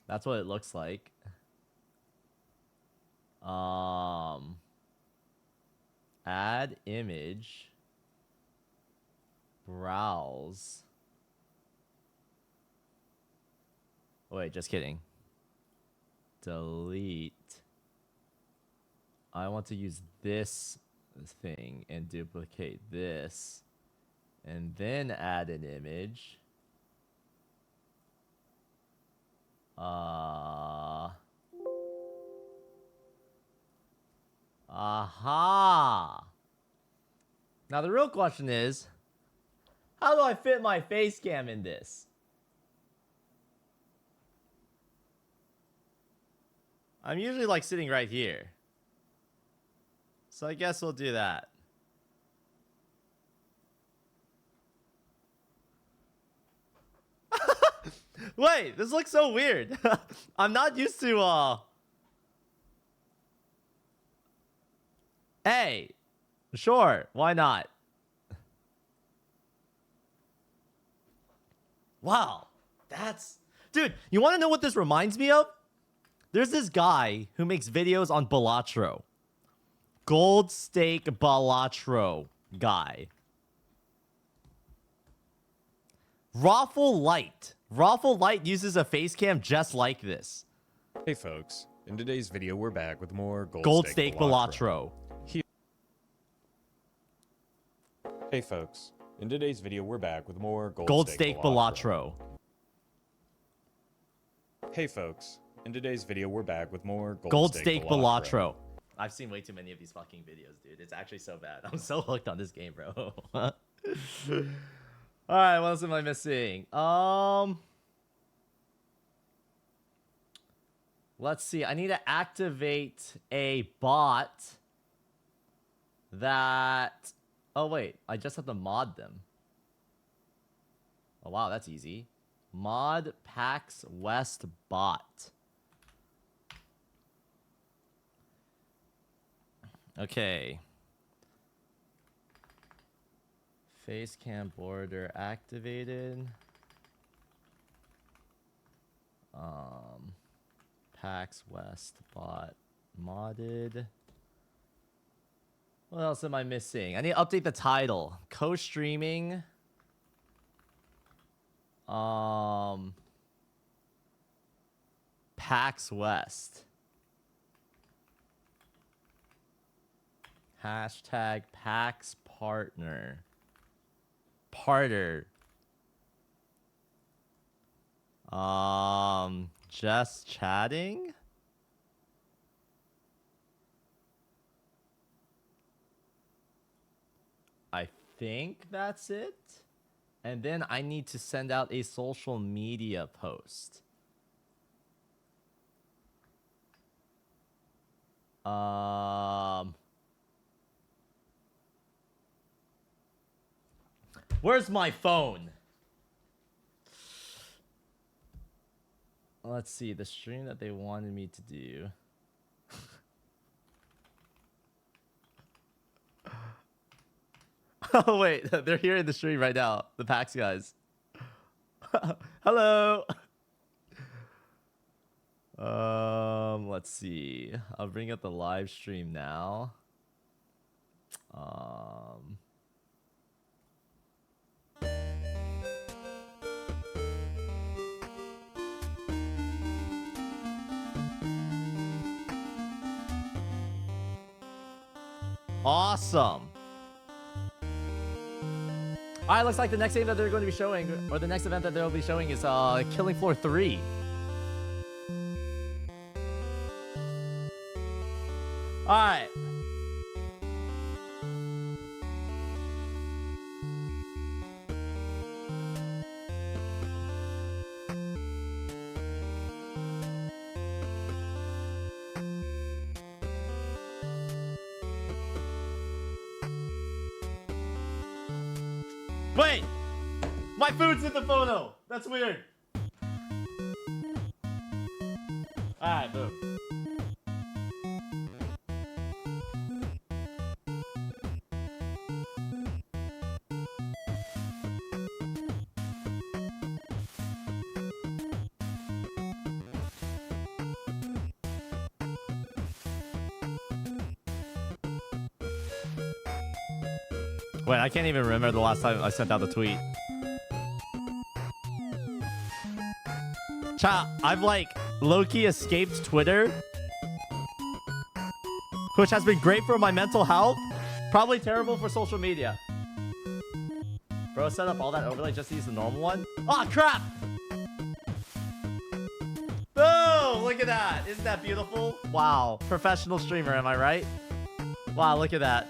That's what it looks like. Add image. Browse. Wait, just kidding. Delete. I want to use this thing and duplicate this. And then add an image. Aha! Now the real question is, how do I fit my face cam in this? I'm usually like sitting right here. So I guess we'll do that. Wait, this looks so weird. I'm not used to Hey, sure, why not? Wow, that's... Dude, you want to know what this reminds me of? There's this guy who makes videos on Balatro. Gold Steak Balatro guy. Raffle Light. Raffle Light uses a face cam just like this. Hey folks, in today's video we're back with more Gold Steak Balatro. Hey folks, in today's video we're back with more Gold Steak Balatro. Hey folks, in today's video we're back with more Gold Steak Balatro. I've seen way too many of these fucking videos, dude. It's actually so bad. I'm so hooked on this game, bro. Alright, what else am I missing? Let's see. I need to activate a bot that... Oh, wait. I just have to mod them. Oh, wow. That's easy. Mod Pax West bot. Okay. Facecam border activated. Pax West bot modded. What else am I missing? I need to update the title. Co-streaming. Pax West. Hashtag Pax Partner. Parter. Just chatting? I think that's it. And then I need to send out a social media post. Where's my phone? Let's see, the stream that they wanted me to do. Oh, wait, they're here in the stream right now. The PAX guys. Hello. Let's see. I'll bring up the live stream now. Awesome. Alright, looks like the next game that they're going to be showing, or the next event that they'll be showing is Killing Floor 3. Alright. Wait! My food's in the photo! That's weird! Alright, boom. Wait, I can't even remember the last time I sent out the tweet. Chat, I've like low-key escaped Twitter, which has been great for my mental health. Probably terrible for social media. Bro, set up all that overlay just to use the normal one. Oh crap! Boom! Look at that. Isn't that beautiful? Wow. Professional streamer, am I right? Wow, look at that.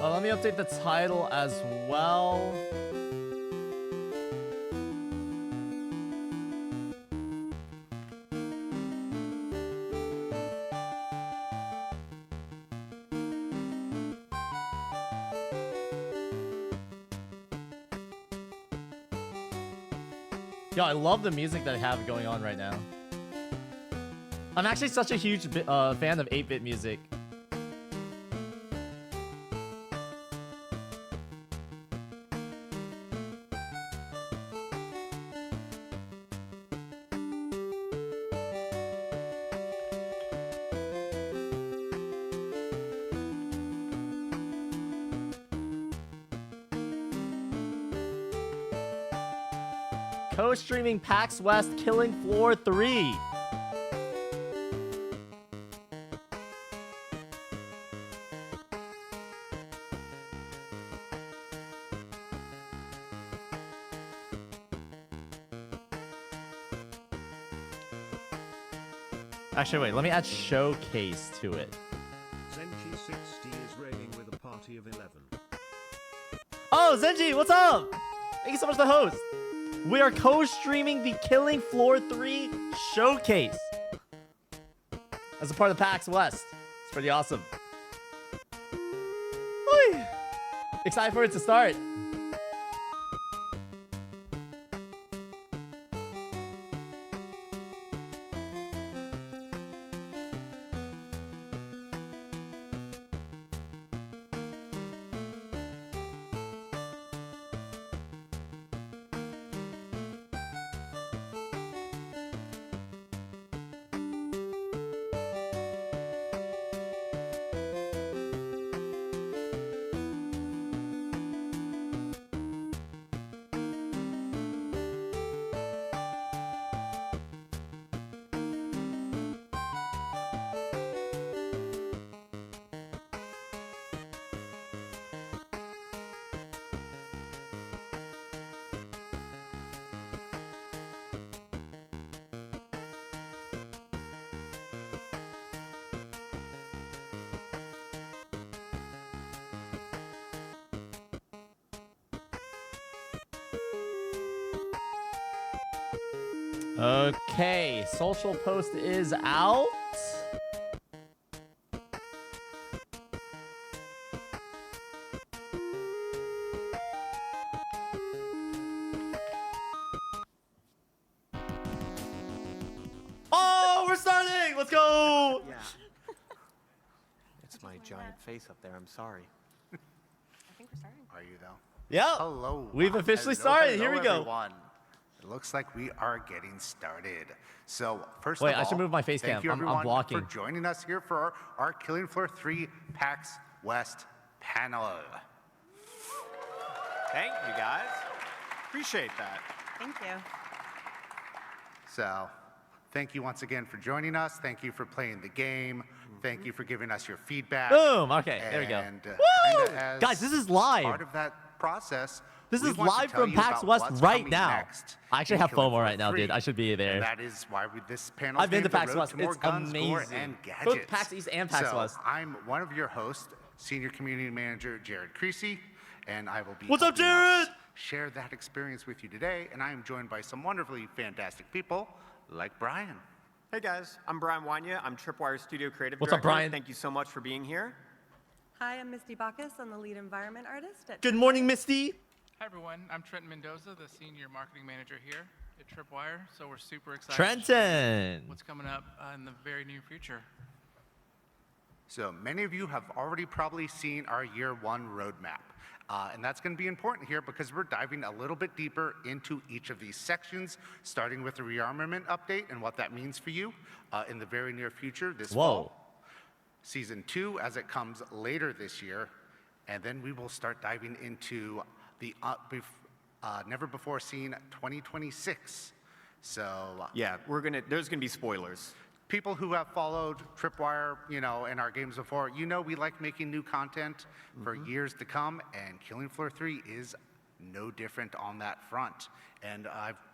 Let me update the title as well. Yo, I love the music that I have going on right now. I'm actually such a huge fan of 8-bit music. Co-streaming Pax West Killing Floor 3. Actually, wait, let me add showcase to it. Zenji60 is raiding with a party of 11. Oh, Zenji, what's up? Thank you so much for the host. We are co-streaming the Killing Floor 3 showcase as a part of PAX West. It's pretty awesome. Oy. Excited for it to start. Okay, social post is out. Oh, we're starting! Let's go! Yeah. It's my giant face up there. I'm sorry. I think we're starting. Are you though? Yeah. Hello. We've officially Hello, started. Here we hello, go. Everyone. It looks like we are getting started. So first Wait, of all, I should move my face thank cam. you I'm everyone blocking. for joining us here for our Killing Floor 3 PAX West panel. Thank you guys. Appreciate that. Thank you. So thank you once again for joining us. Thank you for playing the game. Thank you for giving us your feedback. Boom. Okay, there we go. And Woo! kinda as Guys, this is live. part of that process, This we is want to live tell from you Pax about West what's right coming now. next I actually in have Killing FOMO Floor right now, 3. dude. I should be there. And that is why this panel I've been to named The PAX Road West. to More It's Guns, Gore, amazing. and Both Gadgets. PAX East and PAX so, West. I'm one of your hosts, Senior Community Manager Jared Creasy, and I will be What's up, helping us Jared? share that experience with you today. And I am joined by some wonderfully fantastic people like Brian. Hey guys, I'm Brian Wanya. I'm Tripwire Studio Creative What's up, Director. Brian? Thank you so much for being here. Hi, I'm Misty Bacchus. I'm the lead environment artist at Good morning, Misty. Hi everyone, I'm Trenton Mendoza, the Senior Marketing Manager here at Tripwire, so we're super excited to show you Trenton. what's coming up in the very near future. So many of you have already probably seen our year one roadmap. And that's going to be important here because we're diving a little bit deeper into each of these sections, starting with the rearmament update and what that means for you in the very near future this fall. Season 2 as it comes later this year. And then we will start diving into the never before seen 2026. So Yeah, there's gonna be spoilers. people who have followed Tripwire, in our games before, we like making new content for years to come, and Killing Floor 3 is no different on that front. And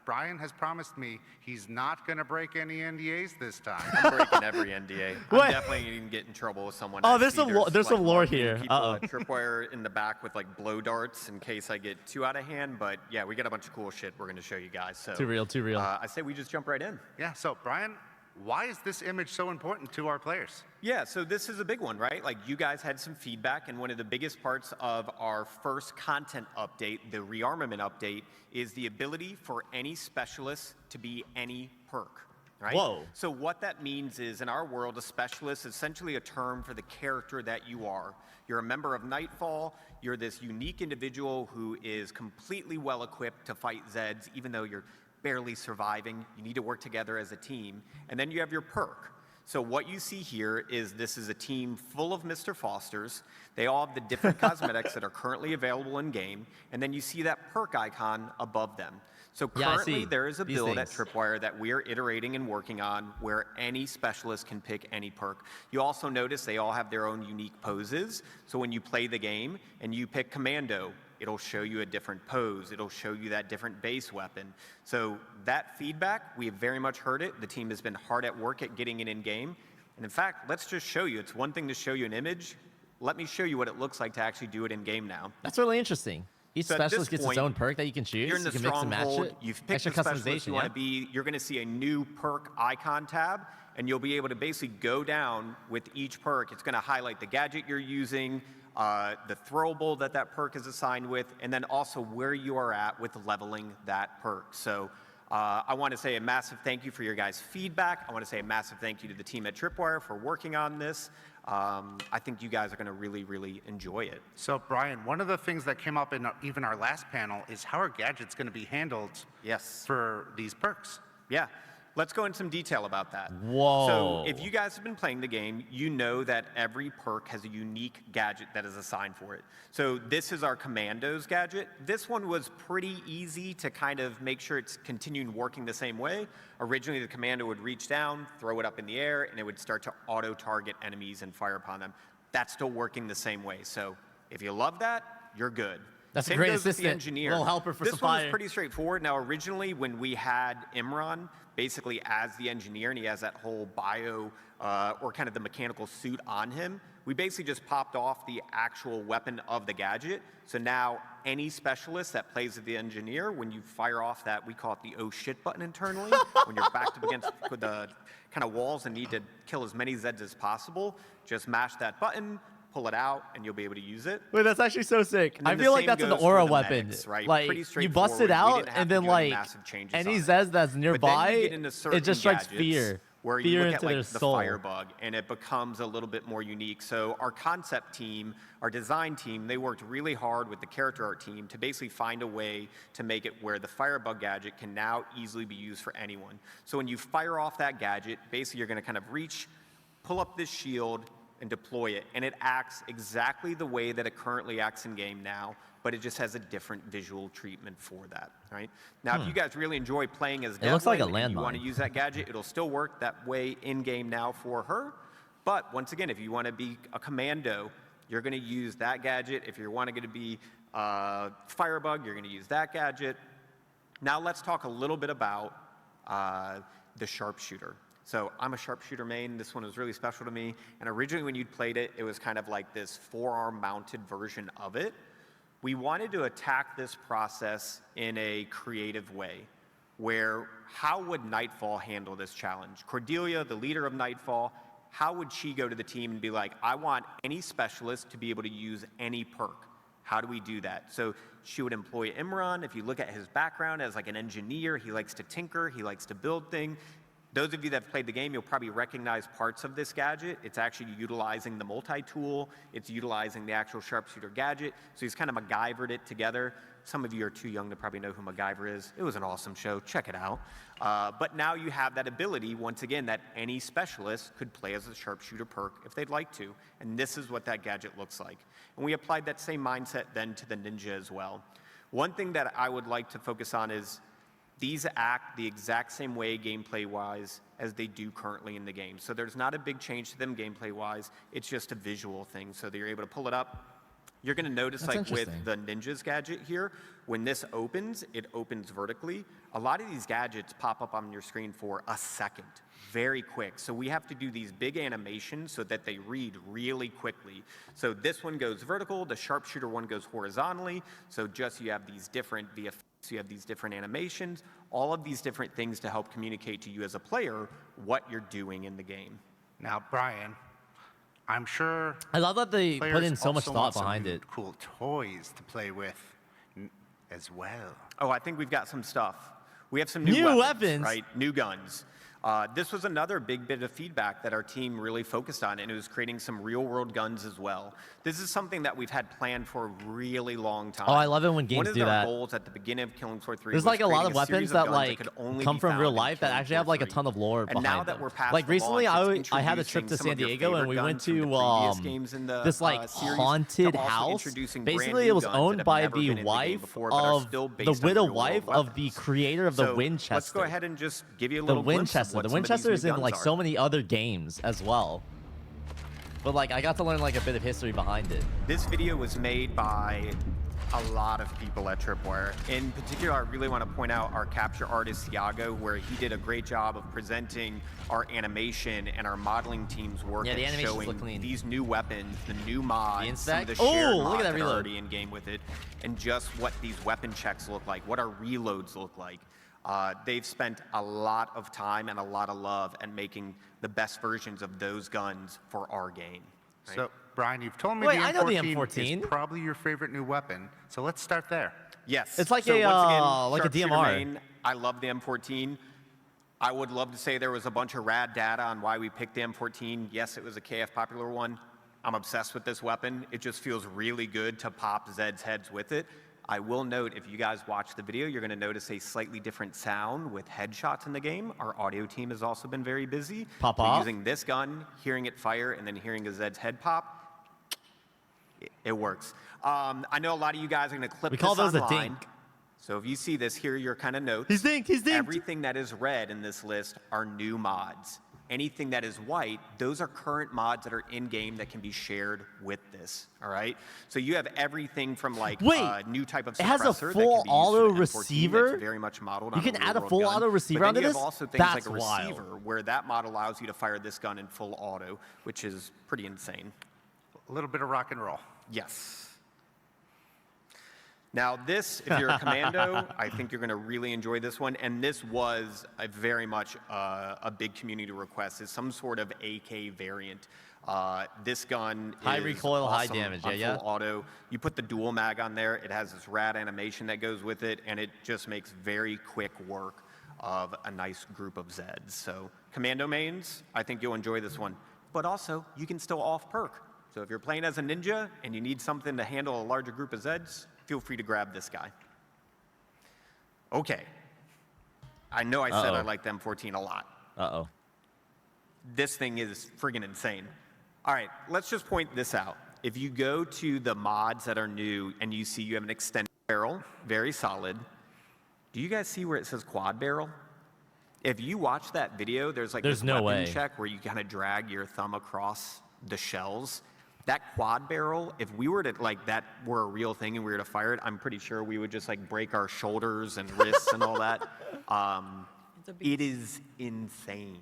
Brian has promised me he's not going to break any NDAs this time. I'm breaking every NDA. What? I'm definitely gonna get in trouble with someone. Oh, I there's see there's some lore marketing here. People Uh-oh. at Tripwire in the back with like blow darts in case I get too out of hand. But yeah, we got a bunch of cool shit we're gonna show you guys. So Too real, too real. I say we just jump right in. Yeah, so Brian, why is this image so important to our players? Yeah, so this is a big one, right? Like you guys had some feedback, and one of the biggest parts of our first content update, the rearmament update, is the ability for any specialist to be any perk, right? Whoa. So what that means is, in our world, a specialist is essentially a term for the character that you are. You're a member of Nightfall, you're this unique individual who is completely well-equipped to fight Zeds, even though you're barely surviving. You need to work together as a team. And then you have your perk. So what you see here is this is a team full of Mr. Fosters. They all have the different cosmetics that are currently available in game. And then you see that perk icon above them. So Yeah, I currently see there is a these build at things. Tripwire that we are iterating and working on where any specialist can pick any perk. You also notice they all have their own unique poses. So when you play the game and you pick Commando, it'll show you a different pose. It'll show you that different base weapon. So that feedback, we have very much heard it. The team has been hard at work at getting it in game. And in fact, let's just show you. It's one thing to show you an image. Let me show you what it looks like to actually do it in game now. That's really interesting. Each So at this specialist gets its point, own perk that you can choose. You're in the you can mix and match stronghold. it. You've picked Extra the specialist you customization, want yeah? to be. You're going to see a new perk icon tab, and you'll be able to basically go down with each perk. It's going to highlight the gadget you're using, the throwable that perk is assigned with, and then also where you are at with leveling that perk. So I want to say a massive thank you for your guys' feedback. I want to say a massive thank you to the team at Tripwire for working on this. I think you guys are going to really, really enjoy it. So Brian, one of the things that came up in even our last panel is how are gadgets going to be handled Yes. for these perks? Yeah. Let's go into some detail about that. Whoa. So if you guys have been playing the game, you know that every perk has a unique gadget that is assigned for it. So this is our Commandos gadget. This one was pretty easy to kind of make sure it's continuing working the same way. Originally, the Commando would reach down, throw it up in the air, and it would start to auto-target enemies and fire upon them. That's still working the same way. So if you love that, you're good. That's a Same great goes with assistant. the engineer. Little helper for this some one fire. was pretty straightforward. Now, originally, when we had Imran basically as the engineer, and he has that whole bio or kind of the mechanical suit on him, we basically just popped off the actual weapon of the gadget. So now any specialist that plays with the engineer, when you fire off that, we call it the oh shit button internally, when you're backed up against the kind of walls and need to kill as many Zeds as possible, just mash that button, pull it out, and you'll be able to use it. Wait, that's actually so sick. And I then the feel like same that's an goes aura for the weapon. medics, right? Like Pretty you bust straightforward. it We out, didn't have and to then do any like massive changes any on it. Zeds that's But nearby, then you get into certain it just strikes gadgets fear. where Fear you look into at like their the soul. firebug, and it becomes a little bit more unique. So our concept team, our design team, they worked really hard with the character art team to basically find a way to make it where the firebug gadget can now easily be used for anyone. So when you fire off that gadget, basically you're going to kind of reach, pull up this shield, and deploy it, and it acts exactly the way that it currently acts in game now, but it just has a different visual treatment for that, right? Now, if you guys really enjoy playing as It looks like a Devlin and you want to landmine. use that gadget, it'll still work that way in game now for her. But once again, if you want to be a commando, you're going to use that gadget. If you're going to be Firebug, you're going to use that gadget. Now let's talk a little bit about the sharpshooter. So I'm a sharpshooter main. This one was really special to me. And originally when you'd played it, it was kind of like this forearm mounted version of it. We wanted to attack this process in a creative way, where how would Nightfall handle this challenge? Cordelia, the leader of Nightfall, how would she go to the team and be like, I want any specialist to be able to use any perk? How do we do that? So she would employ Imran. If you look at his background as like an engineer, he likes to tinker, he likes to build things. Those of you that have played the game, you'll probably recognize parts of this gadget. It's actually utilizing the multi-tool. It's utilizing the actual sharpshooter gadget. So he's kind of MacGyvered it together. Some of you are too young to probably know who MacGyver is. It was an awesome show. Check it out. But now you have that ability, once again, that any specialist could play as a sharpshooter perk if they'd like to. And this is what that gadget looks like. And we applied that same mindset then to the ninja as well. One thing that I would like to focus on is these act the exact same way gameplay-wise as they do currently in the game. So there's not a big change to them gameplay-wise. It's just a visual thing. So that you're able to pull it up. You're going to notice, like with the Ninja's gadget here, when this opens, it opens vertically. A lot of these gadgets pop up on your screen for a second, very quick. So we have to do these big animations so that they read really quickly. So this one goes vertical, the sharpshooter one goes horizontally. So just you have these different VFX, you have these different animations, all of these different things to help communicate to you as a player what you're doing in the game. Now, Brian, I'm sure I love that they put in so much also thought want some behind new it. cool toys to play with as well. Oh, I think we've got some stuff. We have some new weapons, right? New guns. This was another big bit of feedback that our team really focused on, and it was creating some real-world guns as well. This is something that we've had planned for a really long time. Oh, I love it when games do that. One of our goals at the beginning of Killing Floor 3 There's was like a lot of creating weapons series that guns like could only come be from found real in life that Killing actually Floor have like a 3. ton of lore And behind now that them. we're past Like the recently, launch, I had a trip introducing to some San of your Diego and favorite we went guns from the to previous games in the, this like series, haunted to also house. introducing brand Basically, new it was guns that owned have by never the been in the game wife before, but are of still the based on widow real-world wife of the weapons. creator of the So Winchester. let's go ahead and just give you a The little glimpse of Winchester. what The some of these Winchester new is in guns like are. so many other games as well. But like I got to learn like a bit of history behind it. This video was made by a lot of people at Tripwire. In particular, I really want to point out our capture artist, Iago, where he did a great job of presenting our animation and our modeling team's work Yeah, the at animations look showing clean. these new weapons, the new mods, some of the inspect? Oh, shared look at mods that that are reload. already in game with it, and just what these weapon checks look like, what our reloads look like. They've spent a lot of time and a lot of love at making the best versions of those guns for our game. Right? So, Brian, you've told me Wait, the I know the M14 M14. is probably your favorite new weapon, so let's start there. Yes. It's like so a, once again, like a sharpshooter DMR. main, I love the M14. I would love to say there was a bunch of rad data on why we picked the M14. Yes, it was a KF popular one. I'm obsessed with this weapon. It just feels really good to pop Zed's heads with it. I will note, if you guys watch the video, you're going to notice a slightly different sound with headshots in the game. Our audio team has also been very busy. Pop So off? using this gun, hearing it fire, and then hearing a Zed's head pop, it works. I know a lot of you guys are going to clip We call this those a online. dink. So if you see this, here are your kind of notes. He's dinked, he's dinked. Everything that is red in this list are new mods. Anything that is white, those are current mods that are in-game that can be shared with this, all right? So you have everything from like Wait, new type of suppressor it has a that can full be used for auto the M14 receiver? that's very much modeled You on can a add a real-world full gun. auto receiver But then onto you this? have also things That's like a wild. receiver, where that mod allows you to fire this gun in full auto, which is pretty insane. A little bit of rock and roll. Yes. Now this, if you're a commando, I think you're going to really enjoy this one. And this was a very much a big community request, is some sort of AK variant. This gun High is recoil, high awesome damage, on yeah. full auto. You put the dual mag on there. It has this rad animation that goes with it, and it just makes very quick work of a nice group of Zeds. So commando mains, I think you'll enjoy this one. But also, you can still off perk. So if you're playing as a ninja and you need something to handle a larger group of Zeds, feel free to grab this guy. Okay. I know I said I like the M14 a lot. Uh-oh. This thing is friggin' insane. All right, let's just point this out. If you go to the mods that are new and you see you have an extended barrel, very solid. Do you guys see where it says quad barrel? If you watch that video, there's like There's this no weapon way. check where you kind of drag your thumb across the shells. that quad barrel, if we were to, like, that were a real thing and we were to fire it, I'm pretty sure we would just, like, break our shoulders and wrists and all that. It is insane.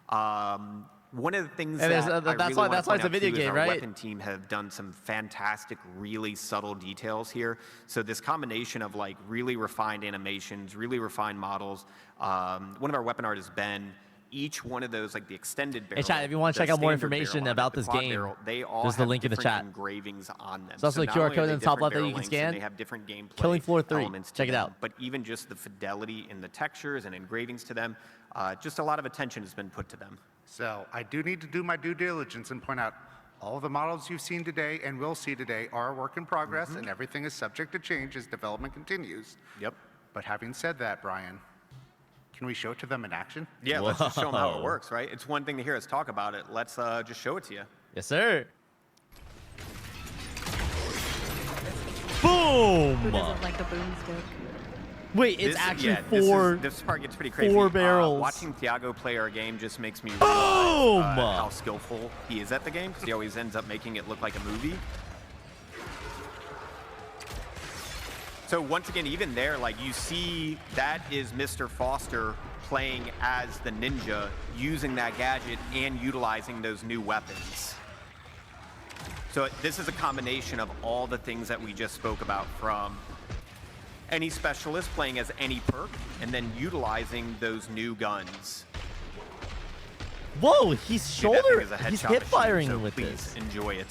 One of the things And that there's- I that's really why- want that's to why point it's a out video too game, is our right? weapon team have done some fantastic, really subtle details here. So this combination of like really refined animations, really refined models. One of our weapon artists, Ben, each one of those, like the extended barrel. chat, if you wanna the check out more standard information barrel on it, about the this quad game, barrel, they all there's the have link in the different chat. engravings on them. There's also a not QR only are code they in the top different left that you barrel can lengths scan. and they have different gameplay Killing Floor 3. elements to Check it them, out. but even just the fidelity in the textures and engravings to them, just a lot of attention has been put to them. So I do need to do my due diligence and point out all of the models you've seen today and will see today are a work in progress, and everything is subject to change as development continues. Yep. But having said that, Brian, can we show it to them in action? Yeah, let's just show them how Whoa. it works, right? It's one thing to hear us talk about it. Let's just show it to you. Yes, sir. Who Boom! doesn't like a boomstick? Wait, it's This- actually yeah, four. This part gets pretty crazy. 4 barrels. Watching Thiago play our game just makes me Boom! realize how skillful he is at the game, because he always ends up making it look like a movie. So once again, even there, like you see, that is Mr. Foster playing as the ninja, using that gadget and utilizing those new weapons. So this is a combination of all the things that we just spoke about, from any specialist playing as any perk, and then utilizing those new guns. Whoa, he's Dude, that thing shoulder. is a He's headshot hip machine, firing so with please this. enjoy it.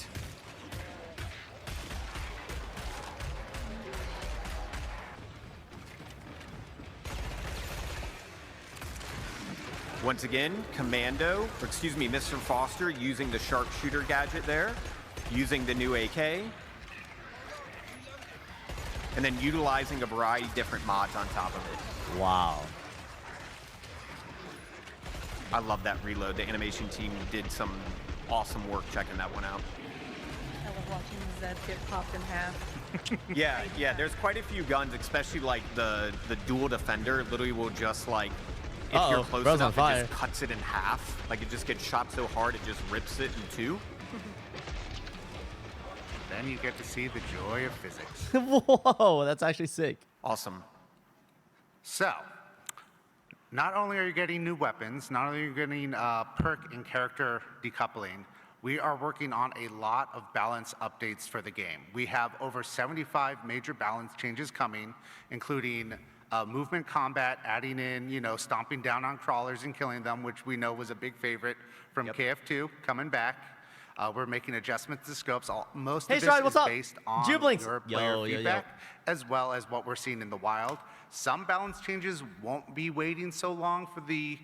Once again, Mr. Foster using the sharpshooter gadget there, using the new AK, and then utilizing a variety of different mods on top of it. Wow. I love that reload. The animation team did some awesome work checking that one out. I love watching Zed get popped in half. Yeah, there's quite a few guns, especially like the dual defender literally will just like, if Uh-oh, you're close bro's on enough, fire. it just cuts it in half. Like it just gets shot so hard, it just rips it in two. Then you get to see the joy of physics. Whoa, that's actually sick. Awesome. So, not only are you getting new weapons, not only are you getting perk and character decoupling, we are working on a lot of balance updates for the game. We have over 75 major balance changes coming, including movement combat, adding in, stomping down on crawlers and killing them, which we know was a big favorite from KF2, coming back. We're making adjustments to scopes. Most Hey, of this Stride, is what's up? based on Jubilinks. your Yo, player yo, yo. feedback, as well as what we're seeing in the wild. Some balance changes won't be waiting so long for the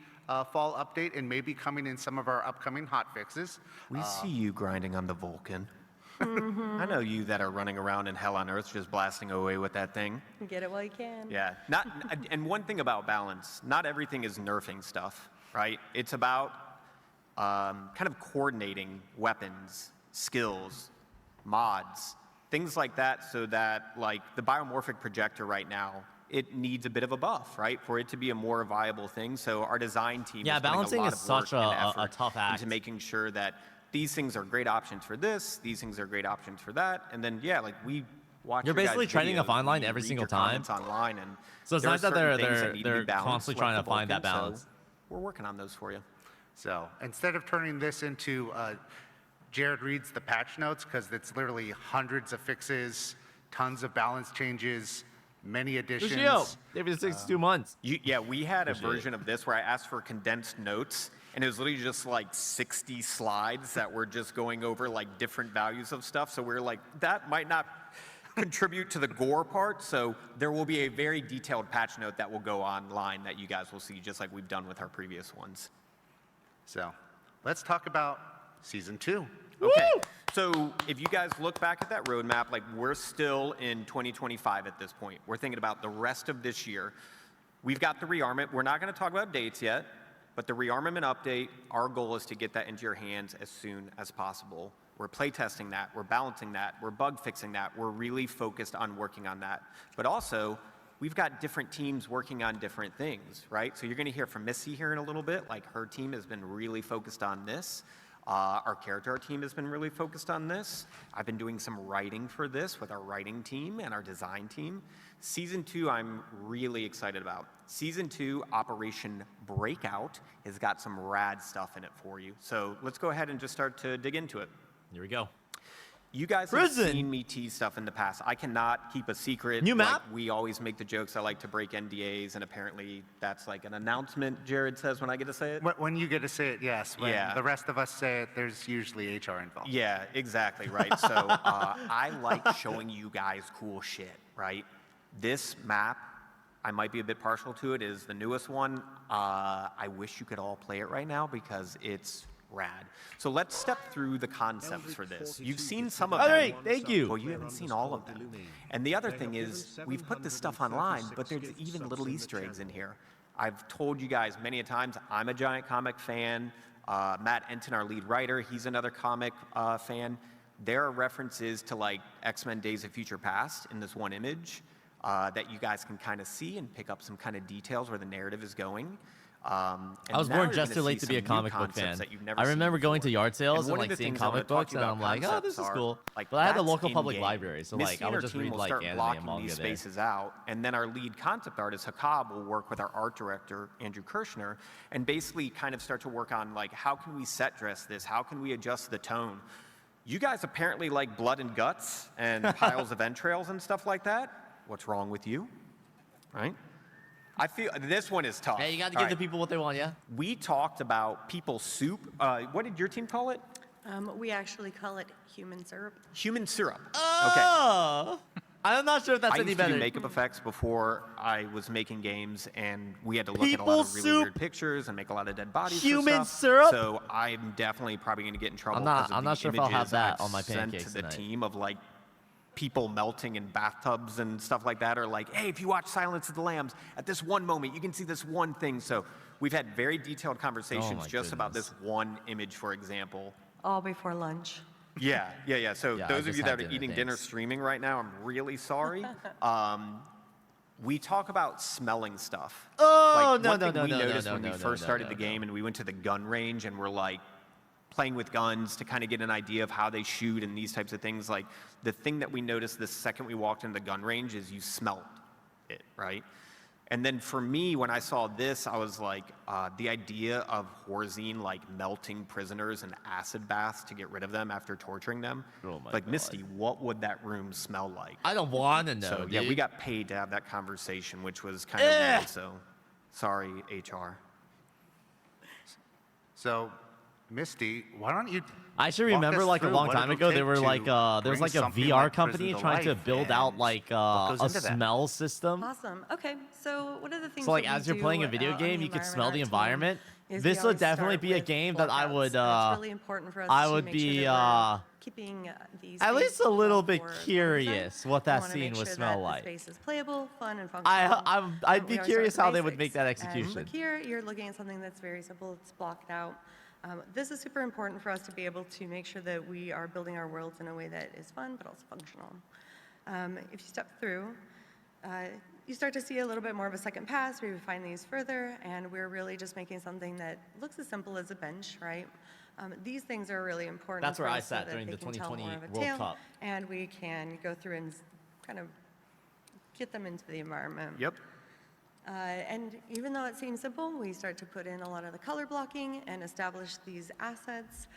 fall update and may be coming in some of our upcoming hot fixes. We see you grinding on the Vulcan. I know you that are running around in hell on earth just blasting away with that thing. Get it while you can. Yeah, and one thing about balance, not everything is nerfing stuff, right? It's about kind of coordinating weapons, skills, mods, things like that, so that like the biomorphic projector right now, it needs a bit of a buff, right, for it to be a more viable thing. So our design team Yeah, is putting balancing a lot is of work such and a effort tough act. into making sure that these things are great options for this, these things are great options for that, and then yeah, like we watch. You're your guys' basically trending a videos, fine line we every read single your time. comments online, and So it's there are nice that certain they're- things that need to be they're balanced, constantly like trying the to find that Vulcan, so balance. we're working on those for you. So instead of turning this into Jared reads the patch notes, because it's literally hundreds of fixes, tons of balance changes, many additions. Lucio, David, 62 months. Yeah, we had a Appreciate it. version of this where I asked for condensed notes, and it was literally just like 60 slides that were just going over like different values of stuff. So we're like, that might not contribute to the gore part. So there will be a very detailed patch note that will go online that you guys will see, just like we've done with our previous ones. So let's talk about Season 2. Okay, so if you guys look back at that roadmap, like we're still in 2025 at this point. We're thinking about the rest of this year. We've got the rearmament. We're not going to talk about dates yet, but the rearmament update, our goal is to get that into your hands as soon as possible. We're playtesting that. We're balancing that. We're bug fixing that. We're really focused on working on that. But also, we've got different teams working on different things, right? So you're going to hear from Missy here in a little bit. Like her team has been really focused on this. Our character art team has been really focused on this. I've been doing some writing for this with our writing team and our design team. Season 2, I'm really excited about. Season 2, Operation Breakout, has got some rad stuff in it for you. So let's go ahead and just start to dig into it. Here we go. You guys have seen me tease stuff in the past. I cannot keep a secret. New map? Like, we always make the jokes. I like to break NDAs, and apparently that's like an announcement Jared says when I get to say it. When you get to say it, yes. When Yeah. the rest of us say it, there's usually HR involved. Yeah, exactly, right? So I like showing you guys cool shit, right? This map, I might be a bit partial to it, is the newest one. I wish you could all play it right now because it's rad. So let's step through the concepts for this. You've seen some of All them. right, thank you. Well, you haven't seen all of them. And the other thing is, we've put this stuff online, but there's even little Easter eggs in here. I've told you guys many a times, I'm a giant comic fan. Matt Enton, our lead writer, he's another comic fan. There are references to like X-Men Days of Future Past in this one image that you guys can kind of see and pick up some kind of details where the narrative is going. I was born just too late to be a comic book fan. I remember going to yard sales and like seeing comic books, and I'm like, oh, this is cool. But I had the local public library, so like I would just read like anime and manga these there. spaces out, and then our lead concept artist Hakab will work with our art director Andrew Kirshner, and basically kind of start to work on like how can we set dress this, how can we adjust the tone. You guys apparently like blood and guts and piles of entrails and stuff like that. What's wrong with you, right? I feel this one is tough. Hey, you got to give the people what they want, yeah? We talked about people soup. What did your team call it? We actually call it human syrup. Human syrup. Oh! I'm not sure if that's I any used to better. do makeup effects before I was making games, and we had to look at a People lot of really soup. weird pictures and make a lot of dead bodies. Human for stuff. syrup? So I'm definitely probably going to get in trouble. I'm not- 'cause of I'm the not sure if I'll have images that I've on my sent pancakes to the tonight. team of like people melting in bathtubs and stuff like that, or like, hey, if you watch Silence of the Lambs, at this one moment you can see this one thing. So we've had very detailed conversations my just about goodness. this one image, for example. All before lunch. Yeah. So Yeah, I those of just you had that are dinner, eating dinner thanks. streaming right now, I'm really sorry. We talk about smelling stuff. Oh, Like, no, one no, thing no, we no, no, noticed no, when we no, first no, started no, the no. game and we went to the gun range and we're like playing with guns to kind of get an idea of how they shoot and these types of things. Like the thing that we noticed the second we walked into the gun range is you smelled it, right? And then for me, when I saw this, I was like, the idea of Horzine like melting prisoners in acid baths to get rid of them after torturing them. Oh my like, God. Misty, what would that room smell like? I don't want to know, So dude. yeah, we got paid to have that conversation, which was kind of Eh. weird. So sorry, HR. So, Misty, why don't you I should walk remember us like a through long what time it'll ago, there take were to like there was bring like a something VR like company Prison trying to life build out and like what goes a into that? smell system. Awesome. Okay, so one of the things So like that we as you're do, playing a video on game, the you could smell the environment environment. is This we would always definitely start be a with game that I walkouts. would It's really important for us I to would make be, sure that we're keeping these at least spaces a little well bit for the curious design. what We that wanna scene make would sure smell that like. The space is playable, fun, and functional. I'd We be always curious start how with they would make that basics. execution. And look here, you're looking at something that's very simple. It's blocked out. This is super important for us to be able to make sure that we are building our worlds in a way that is fun but also functional. If you step through, you start to see a little bit more of a second pass. We refine these further, and we're really just making something that looks as simple as a bench, right? These things are really important. That's where for I us so sat that during they the can tell 2020 more of a World tale, Cup. and we can go through and kind of get them into the environment. Yep. And even though it seems simple, we start to put in a lot of the color blocking and establish these assets.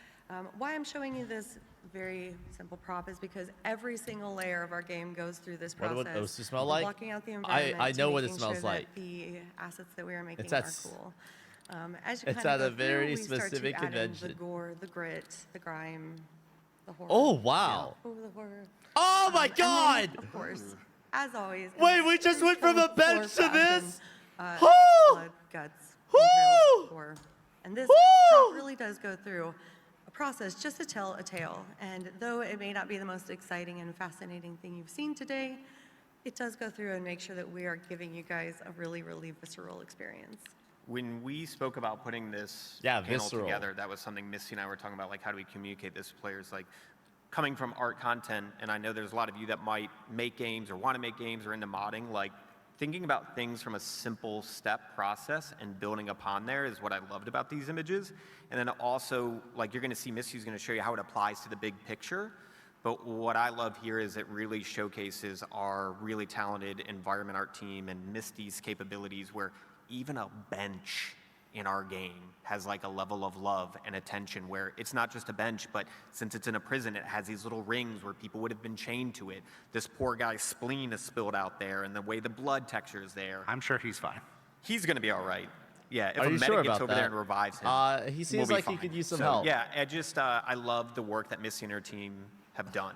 Why I'm showing you this very simple prop is because every single layer of our game goes through this What process. would those two smell of like? Blocking out the I environment. know to what it making smells sure that like. The assets that we are making It's are at cool. As you it's kind of at go a very through, we start to specific add in convention. the gore, the grit, the grime, the horror. Oh wow! Oh, the horror. Oh my And then, God! of course, as always. in Wait, this we just went from true a bench core to fashion, this? Blood, guts, Woo! entrails, gore. And this Woo! prop really does go through a process just to tell a tale. And though it may not be the most exciting and fascinating thing you've seen today, it does go through and make sure that we are giving you guys a really, really visceral experience. When we spoke about putting this Yeah, panel visceral. together, that was something Misty and I were talking about, like how do we communicate this to players? Like coming from art content, and I know there's a lot of you that might make games or want to make games or into modding, like thinking about things from a simple step process and building upon there is what I loved about these images. And then also, like, you're going to see Misty's going to show you how it applies to the big picture. But what I love here is it really showcases our really talented environment art team and Misty's capabilities, where even a bench in our game has like a level of love and attention, where it's not just a bench, but since it's in a prison, it has these little rings where people would have been chained to it. This poor guy's spleen is spilled out there, and the way the blood texture is there. I'm sure he's fine. He's going to be all right. Yeah, if Are a you medic sure gets about over there that? and revives him, He we'll seems be like he fine. could use some So, help. Yeah, I love the work that Misty and her team have done.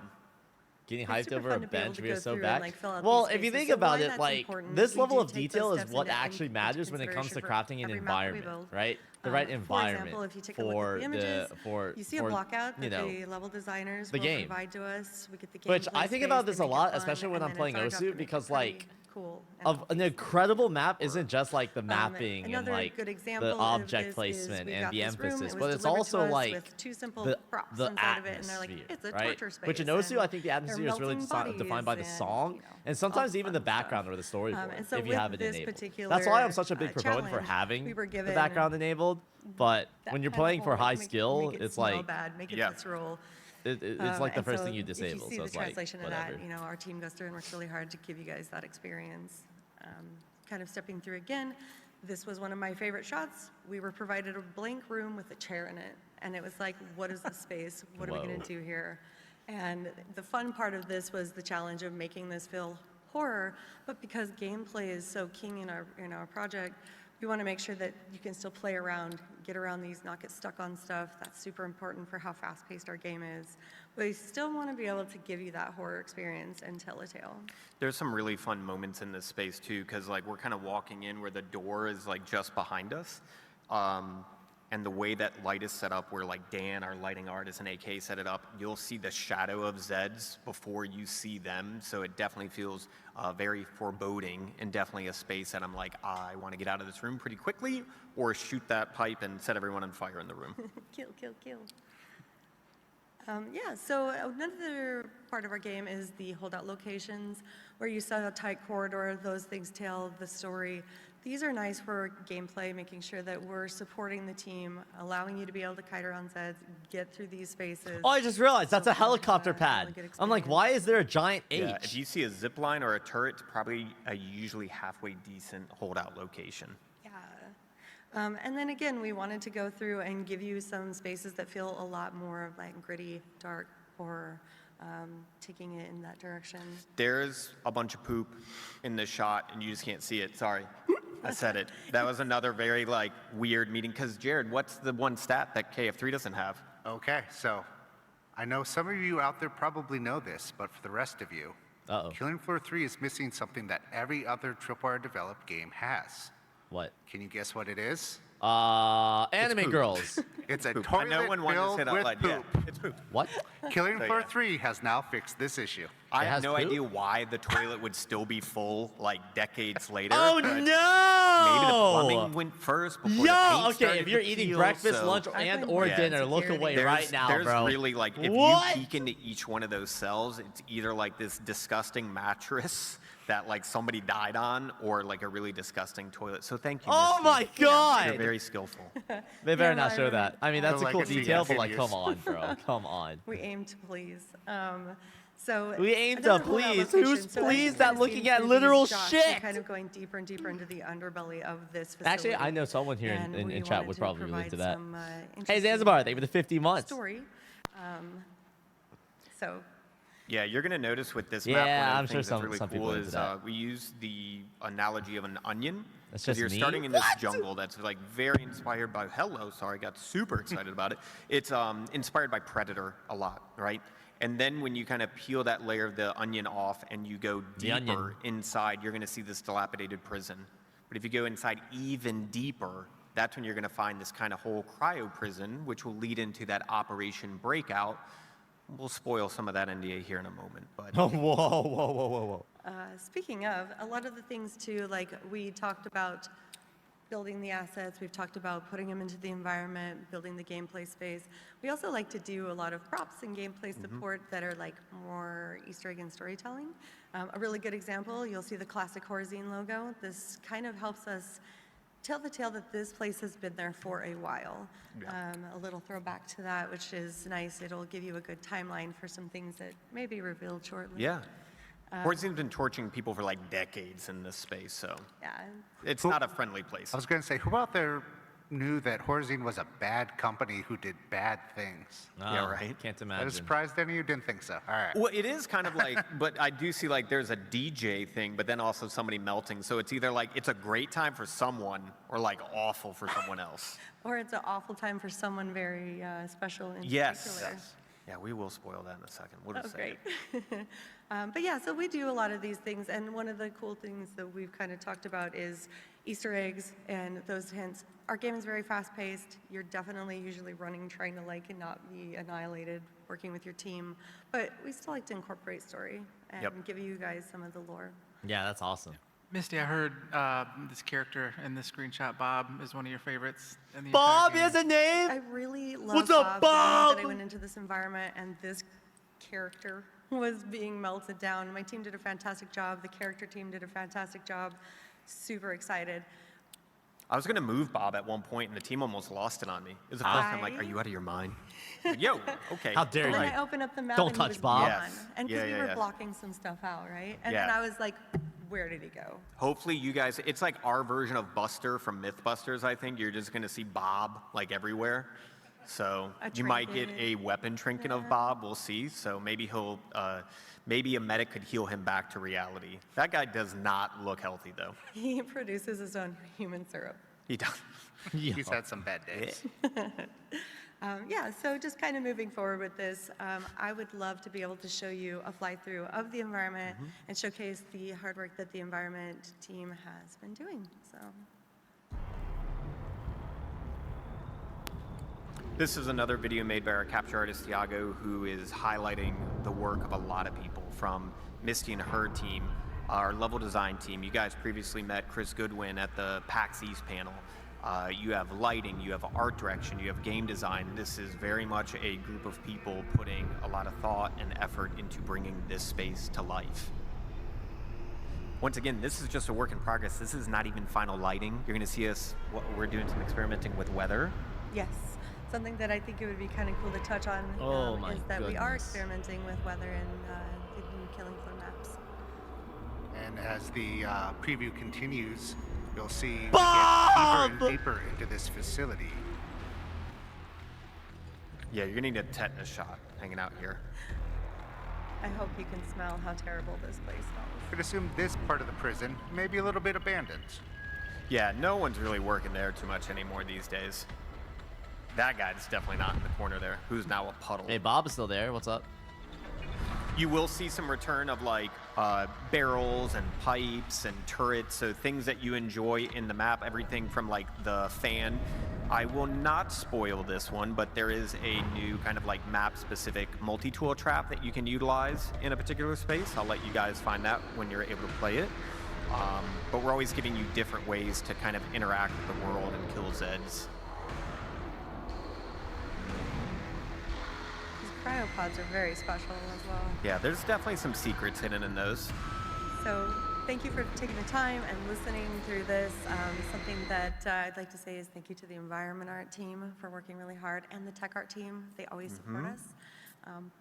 Getting It's hyped super over fun a to be able bench to we are go so through back. and, like, fill out Well, these if you spaces. think So about why it, that's like important, this we level do of take those detail is steps what into actually matters when it comes to consideration for crafting an every map that we environment, build. right? The right For environment example, if you take a look at the images, you see a blockout you that know, the level designers the will game. provide to us. We get the game Which I think about this a lot, especially when I'm and playing then it's our job Osu, to make it because pretty, like cool, and of an obvious. incredible map isn't just like the Um, mapping and another like good example the of object this is placement we've and got the this room, emphasis, it but was it's delivered to also us like with two simple the props the inside of it, and they're like, atmosphere, it's a right? torture space. Which in Osu, I and think the they're atmosphere is really melting defined by the bodies song, you know, and all sometimes the even the fun stuff. background or the storyboard And so if you with have it this enabled. That's why I'm particular, such a big proponent for challenge, having we were the given background enabled. But that when you're kind of playing whole, for like, high make skill, it it's smell like bad, make it Yeah. visceral. it's like the And first so thing you if disable. you see So the it's like translation of whatever. that, you know, our team goes through and works really hard to give you guys that experience. Kind of stepping through again, this was one of my favorite shots. We were provided a blank room with a chair in it, and it was like, what is this space? What are we going Whoa. to do here? And the fun part of this was the challenge of making this feel horror, but because gameplay is so king in our project, we want to make sure that you can still play around, get around these, not get stuck on stuff. That's super important for how fast-paced our game is. But we still want to be able to give you that horror experience and tell a tale. There's some really fun moments in this space too, because like we're kind of walking in where the door is like just behind us. And the way that light is set up, where like Dan, our lighting artist, and AK set it up, you'll see the shadow of Zeds before you see them. So it definitely feels very foreboding, and definitely a space that I'm like, I want to get out of this room pretty quickly, or shoot that pipe and set everyone on fire in the room. Kill, kill, kill. Yeah, so another part of our game is the holdout locations, where you saw a tight corridor, those things tell the story. These are nice for gameplay, making sure that we're supporting the team, allowing you to be able to kite around Zeds, get through these spaces. Oh, I just realized that's So a helicopter it's a really pad. good I'm like, why is there a giant H? Yeah, if you see a zip line or a turret, it's probably a usually halfway decent holdout location. Yeah. And then again, we wanted to go through and give you some spaces that feel a lot more of like gritty, dark horror, taking it in that direction. There's a bunch of poop in this shot, and you just can't see it. Sorry, I said it. That was another very like weird meeting. Because Jared, what's the one stat that KF3 doesn't have? Okay, so I know some of you out there probably know this, but for the rest of you, Uh-oh. Killing Floor 3 is missing something that every other Tripwire developed game has. What? Can you guess what it is? Anime poop. girls. It's a Poop. toilet No one wanted to say filled that out with loud. poop. Yeah, it's poop. What? Killing So, Floor yeah. 3 has now fixed this issue. I It have has no poop? idea why the toilet would still be full like decades later. Oh but no! Maybe the plumbing went first before the Yo, paint okay, started if you're to eating peel, breakfast, so lunch, I and blame or the dinner, look security. away there's, right now, there's bro. really like if What? you peek into each one of those cells, it's either like this disgusting mattress that like somebody died on, or like a really disgusting toilet. So thank you. Oh Misty. my You're god! very skillful. They better Yeah, not I show remember. that. I mean, that's The a cool legacy detail, but like, continues. come on, bro. Come on. We aim to please. So We aim to another holdout please. location. Who's So as pleased you've kind at of looking seen at through literal these shots, we're shit? kind of going deeper and deeper into the underbelly of this facility. Actually, I know someone here And in we chat wanted would to probably relate to provide that. some, Hey, interesting Zanzibar, thank you for the 50 months. story. So Yeah, you're gonna notice with this Yeah, map, one of the I'm sure things that's some really people cool into is that. we use the analogy of an onion. That's 'Cause just you're me? starting in this What? jungle that's like very inspired by. Hello, sorry, I got super excited about it. It's inspired by Predator a lot, right? And then when you kind of peel that layer of the onion off and you go The onion. deeper inside, you're gonna see this dilapidated prison. But if you go inside even deeper, that's when you're gonna find this kind of whole cryo prison, which will lead into that Operation Breakout. We'll spoil some of that NDA here in a moment, but Oh, whoa, whoa, whoa, whoa, whoa. speaking of, a lot of the things too, like we talked about building the assets. We've talked about putting them into the environment, building the gameplay space. We also like to do a lot of props and gameplay support that are like more Easter egg and storytelling. A really good example, you'll see the classic Horzine logo. This kind of helps us tell the tale that this place has been there for a while. A little throwback to that, which is nice. It'll give you a good timeline for some things that may be revealed shortly. Yeah. Horzine's been torching people for like decades in this space, so Yeah. it's not a friendly place. I was going to say, who out there knew that Horzine was a bad company who did bad things? Yeah, right. Can't I imagine. was surprised any of you didn't think so. All right. Well, it is kind of like, but I do see like there's a DJ thing, but then also somebody melting. So it's either like it's a great time for someone or like awful for someone else. Or it's an awful time for someone very special in Yes. particular. Yeah, we will spoil that in a second. We'll Oh, just say great. it. But yeah, so we do a lot of these things, and one of the cool things that we've kind of talked about is Easter eggs and those hints. Our game is very fast-paced. You're definitely usually running, trying to like and not be annihilated, working with your team. But we still like to incorporate story and Yep. give you guys some of the lore. Yeah, that's awesome. Misty, I heard this character in this screenshot, Bob, is one of your favorites. In the Bob entire has a game. name. I really love What's up, Bob. The moment that I Bob? went into this environment and this character was being melted down. My team did a fantastic job. The character team did a fantastic job. Super excited. I was gonna move Bob at one point, and the team almost lost it on me. It was the first time, like, are you out of your mind? Like, yo, okay. How dare And then you? I opened up the map Don't and touch he was Bob. gone. Yes. And because Yeah, we yeah, were yeah. blocking some stuff out, right? And Yeah. then I was like, where did he go? Hopefully you guys, it's like our version of Buster from Mythbusters, I think. You're just gonna see Bob, like, everywhere. So A you might get trinket. a weapon trinket of Bob, we'll see. So maybe he'll, maybe a medic could heal him back to reality. That guy does not look healthy, though. He produces his own human syrup. He does. Yeah. He's had some bad days. Yeah, so just kind of moving forward with this, I would love to be able to show you a fly-through of the environment and showcase the hard work that the environment team has been doing. So, This is another video made by our capture artist, Thiago, who is highlighting the work of a lot of people from Misty and her team, our level design team. You guys previously met Chris Goodwin at the PAX East panel. You have lighting, you have art direction, you have game design. This is very much a group of people putting a lot of thought and effort into bringing this space to life. Once again, this is just a work in progress. This is not even final lighting. You're gonna see us, we're doing some experimenting with weather. yes, something that I think it would be kind of cool to touch on Oh my is that we are goodness. experimenting with weather in the new Killing Floor maps. And as the preview continues, you'll see we Bob! get deeper and deeper into this facility. Yeah, you're gonna need a tetanus shot hanging out here. I hope you can smell how terrible this place smells. You could assume this part of the prison may be a little bit abandoned. Yeah, no one's really working there too much anymore these days. That guy's definitely not in the corner there, who's now a puddle. Hey, Bob is still there. What's up? You will see some return of like barrels and pipes and turrets, so things that you enjoy in the map, everything from like the fan. I will not spoil this one, but there is a new kind of like map-specific multi-tool trap that you can utilize in a particular space. I'll let you guys find that when you're able to play it. But we're always giving you different ways to kind of interact with the world and kill Zeds. These cryopods are very special as well. Yeah, there's definitely some secrets hidden in those. So thank you for taking the time and listening through this. Something that I'd like to say is thank you to the environment art team for working really hard and the tech art team. They always support us.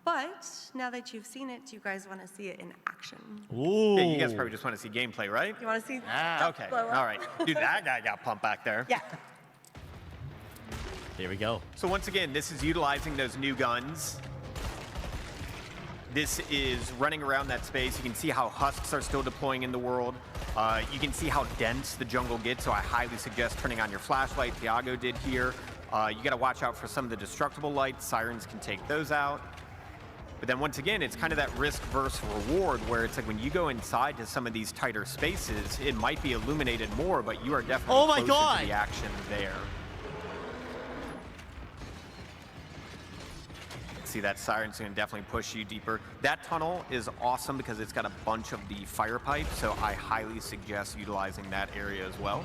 But now that you've seen it, you guys want to see it in action. Ooh. Yeah, you guys probably just want to see gameplay, right? You want to see? Okay, blow up? all right. Dude, that guy got pumped back there. Yeah. Here we go. So once again, this is utilizing those new guns. This is running around that space. You can see how husks are still deploying in the world. You can see how dense the jungle gets, so I highly suggest turning on your flashlight. Thiago did here. You gotta watch out for some of the destructible lights. Sirens can take those out. But then once again, it's kind of that risk versus reward where it's like when you go inside to some of these tighter spaces, it might be illuminated more, but you are definitely Oh my closer God! to the action there. See, that siren's gonna definitely push you deeper. That tunnel is awesome because it's got a bunch of the fire pipes, so I highly suggest utilizing that area as well.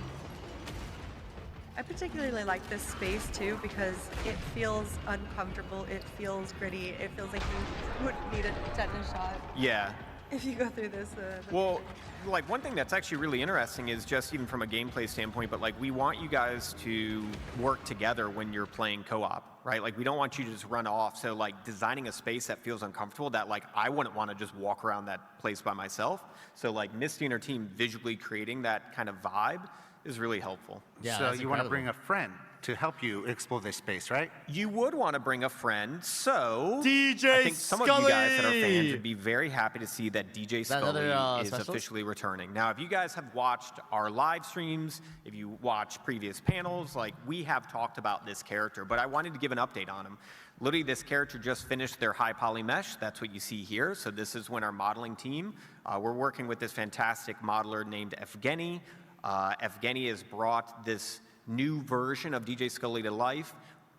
I particularly like this space too because it feels uncomfortable, it feels gritty, it feels like you would need a tetanus shot Yeah. if you go through this. Well, like one thing that's actually really interesting is just even from a gameplay standpoint, but like we want you guys to work together when you're playing co-op, right? Like we don't want you to just run off. So like designing a space that feels uncomfortable that like I wouldn't want to just walk around that place by myself. So like Misty and her team visually creating that kind of vibe is really helpful. Yeah, so that's you want to incredible. bring a friend to help you explore this space, right? You would want to bring a friend, so DJ I think some of you guys that are fans Scully! would be very happy to see that DJ that another, Scully is specialist? officially returning. Now, if you guys have watched our live streams, if you watch previous panels, like we have talked about this character, but I wanted to give an update on him. Literally, this character just finished their high poly mesh. That's what you see here. So this is when our modeling team, we're working with this fantastic modeler named Evgeny. Evgeny has brought this new version of DJ Scully to life.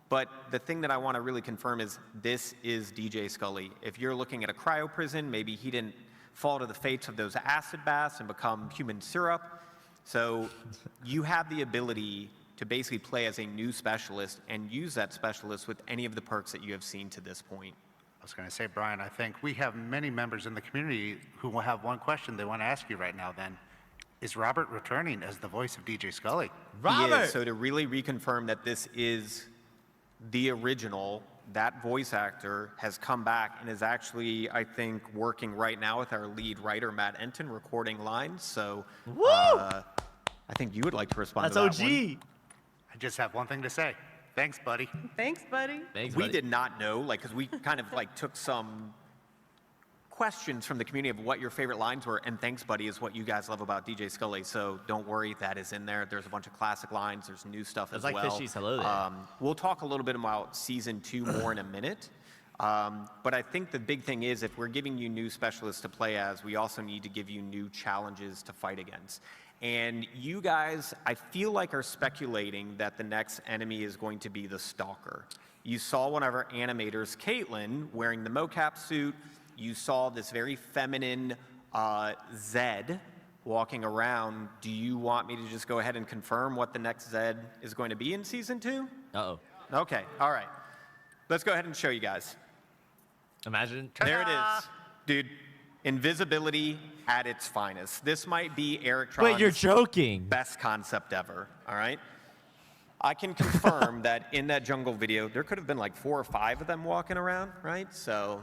But the thing that I want to really confirm is this is DJ Scully. If you're looking at a cryo prison, maybe he didn't fall to the fates of those acid baths and become human syrup. So you have the ability to basically play as a new specialist and use that specialist with any of the perks that you have seen to this point. I was going to say, Brian, I think we have many members in the community who will have one question they want to ask you right now then. Is Robert returning as the voice of DJ Scully? He Robert! is. So to really reconfirm that this is the original, that voice actor has come back and is actually, I think, working right now with our lead writer, Matt Enton, recording lines. So Woo! I think you would like to respond That's to that one. OG. I just have one thing to say. Thanks, buddy. Thanks, buddy. Thanks, We buddy. did not know, like, because we kind of like took some questions from the community of what your favorite lines were, and thanks, buddy, is what you guys love about DJ Scully. So don't worry, that is in there. There's a bunch of classic lines. There's new stuff That's as like well. Fishy's hello there. We'll talk a little bit about season 2 more in a minute. But I think the big thing is if we're giving you new specialists to play as, we also need to give you new challenges to fight against. And you guys, I feel like, are speculating that the next enemy is going to be the Stalker. You saw one of our animators, Caitlin, wearing the mocap suit. You saw this very feminine Zed walking around. Do you want me to just go ahead and confirm what the next Zed is going to be in season 2? Uh-oh. Okay, all right. Let's go ahead and show you guys. Imagine. There it is. Dude, invisibility at its finest. This might be Eric Tron's Wait, you're joking. best concept ever, all right? I can confirm that in that jungle video, there could have been like 4 or 5 of them walking around, right? So,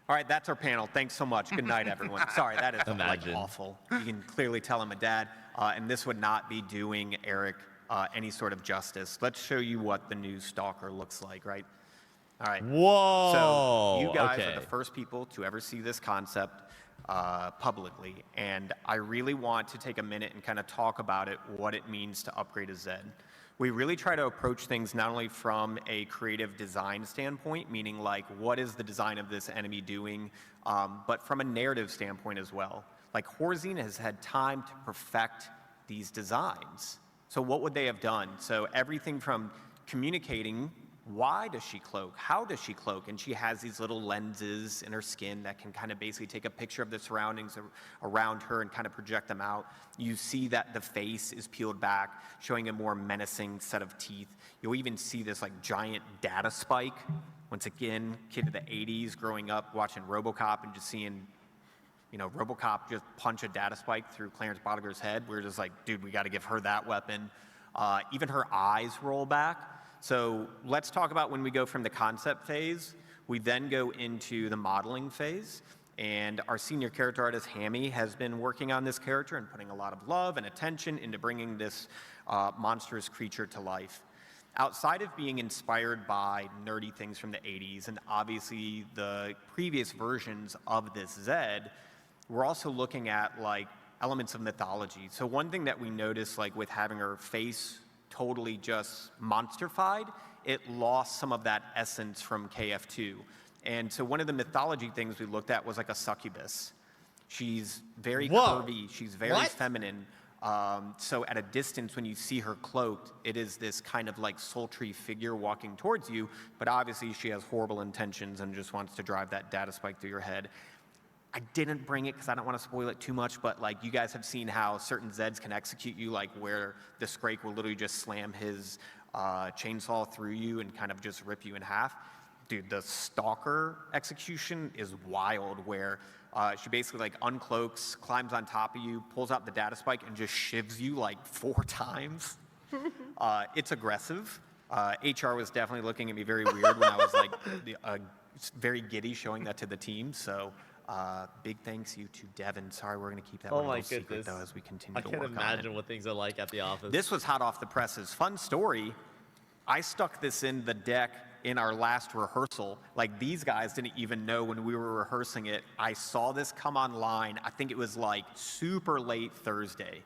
all right, that's our panel. Thanks so much. Good night, everyone. Sorry, that is like Imagine. awful. You can clearly tell I'm a dad, and this would not be doing Eric any sort of justice. Let's show you what the new Stalker looks like, right? All right. Whoa. So you guys okay. are the first people to ever see this concept publicly, and I really want to take a minute and kind of talk about it, what it means to upgrade a Zed. We really try to approach things not only from a creative design standpoint, meaning like what is the design of this enemy doing, but from a narrative standpoint as well. Like Horzine has had time to perfect these designs. So what would they have done? So everything from communicating, why does she cloak? How does she cloak? And she has these little lenses in her skin that can kind of basically take a picture of the surroundings around her and kind of project them out. You see that the face is peeled back, showing a more menacing set of teeth. You'll even see this like giant data spike. Once again, kid of the 80s growing up watching RoboCop and just seeing, you know, RoboCop just punch a data spike through Clarence Bodiger's head. We're just like, dude, we got to give her that weapon. Even her eyes roll back. So let's talk about when we go from the concept phase, we then go into the modeling phase. And our senior character artist, Hammy, has been working on this character and putting a lot of love and attention into bringing this monstrous creature to life. Outside of being inspired by nerdy things from the 80s and obviously the previous versions of this Zed, we're also looking at like elements of mythology. So one thing that we noticed, like with having her face totally just monsterfied, it lost some of that essence from KF2. And so one of the mythology things we looked at was like a succubus. She's very Whoa. curvy, she's very What? feminine. So at a distance, when you see her cloaked, it is this kind of like sultry figure walking towards you, but obviously she has horrible intentions and just wants to drive that data spike through your head. I didn't bring it because I don't want to spoil it too much, but like you guys have seen how certain Zeds can execute you, like where the Scrake will literally just slam his chainsaw through you and kind of just rip you in half. Dude, the Stalker execution is wild, where she basically like uncloaks, climbs on top of you, pulls out the data spike, and just shivs you like 4 times. It's aggressive. HR was definitely looking at me very weird when I was like very giddy showing that to the team. So big thanks you to Devin. Sorry, we're going to keep that one a little secret though as we continue to work on it. I can't imagine what things are like at the office. This was hot off the presses. Fun story. I stuck this in the deck in our last rehearsal. Like these guys didn't even know when we were rehearsing it. I saw this come online. I think it was like super late Thursday.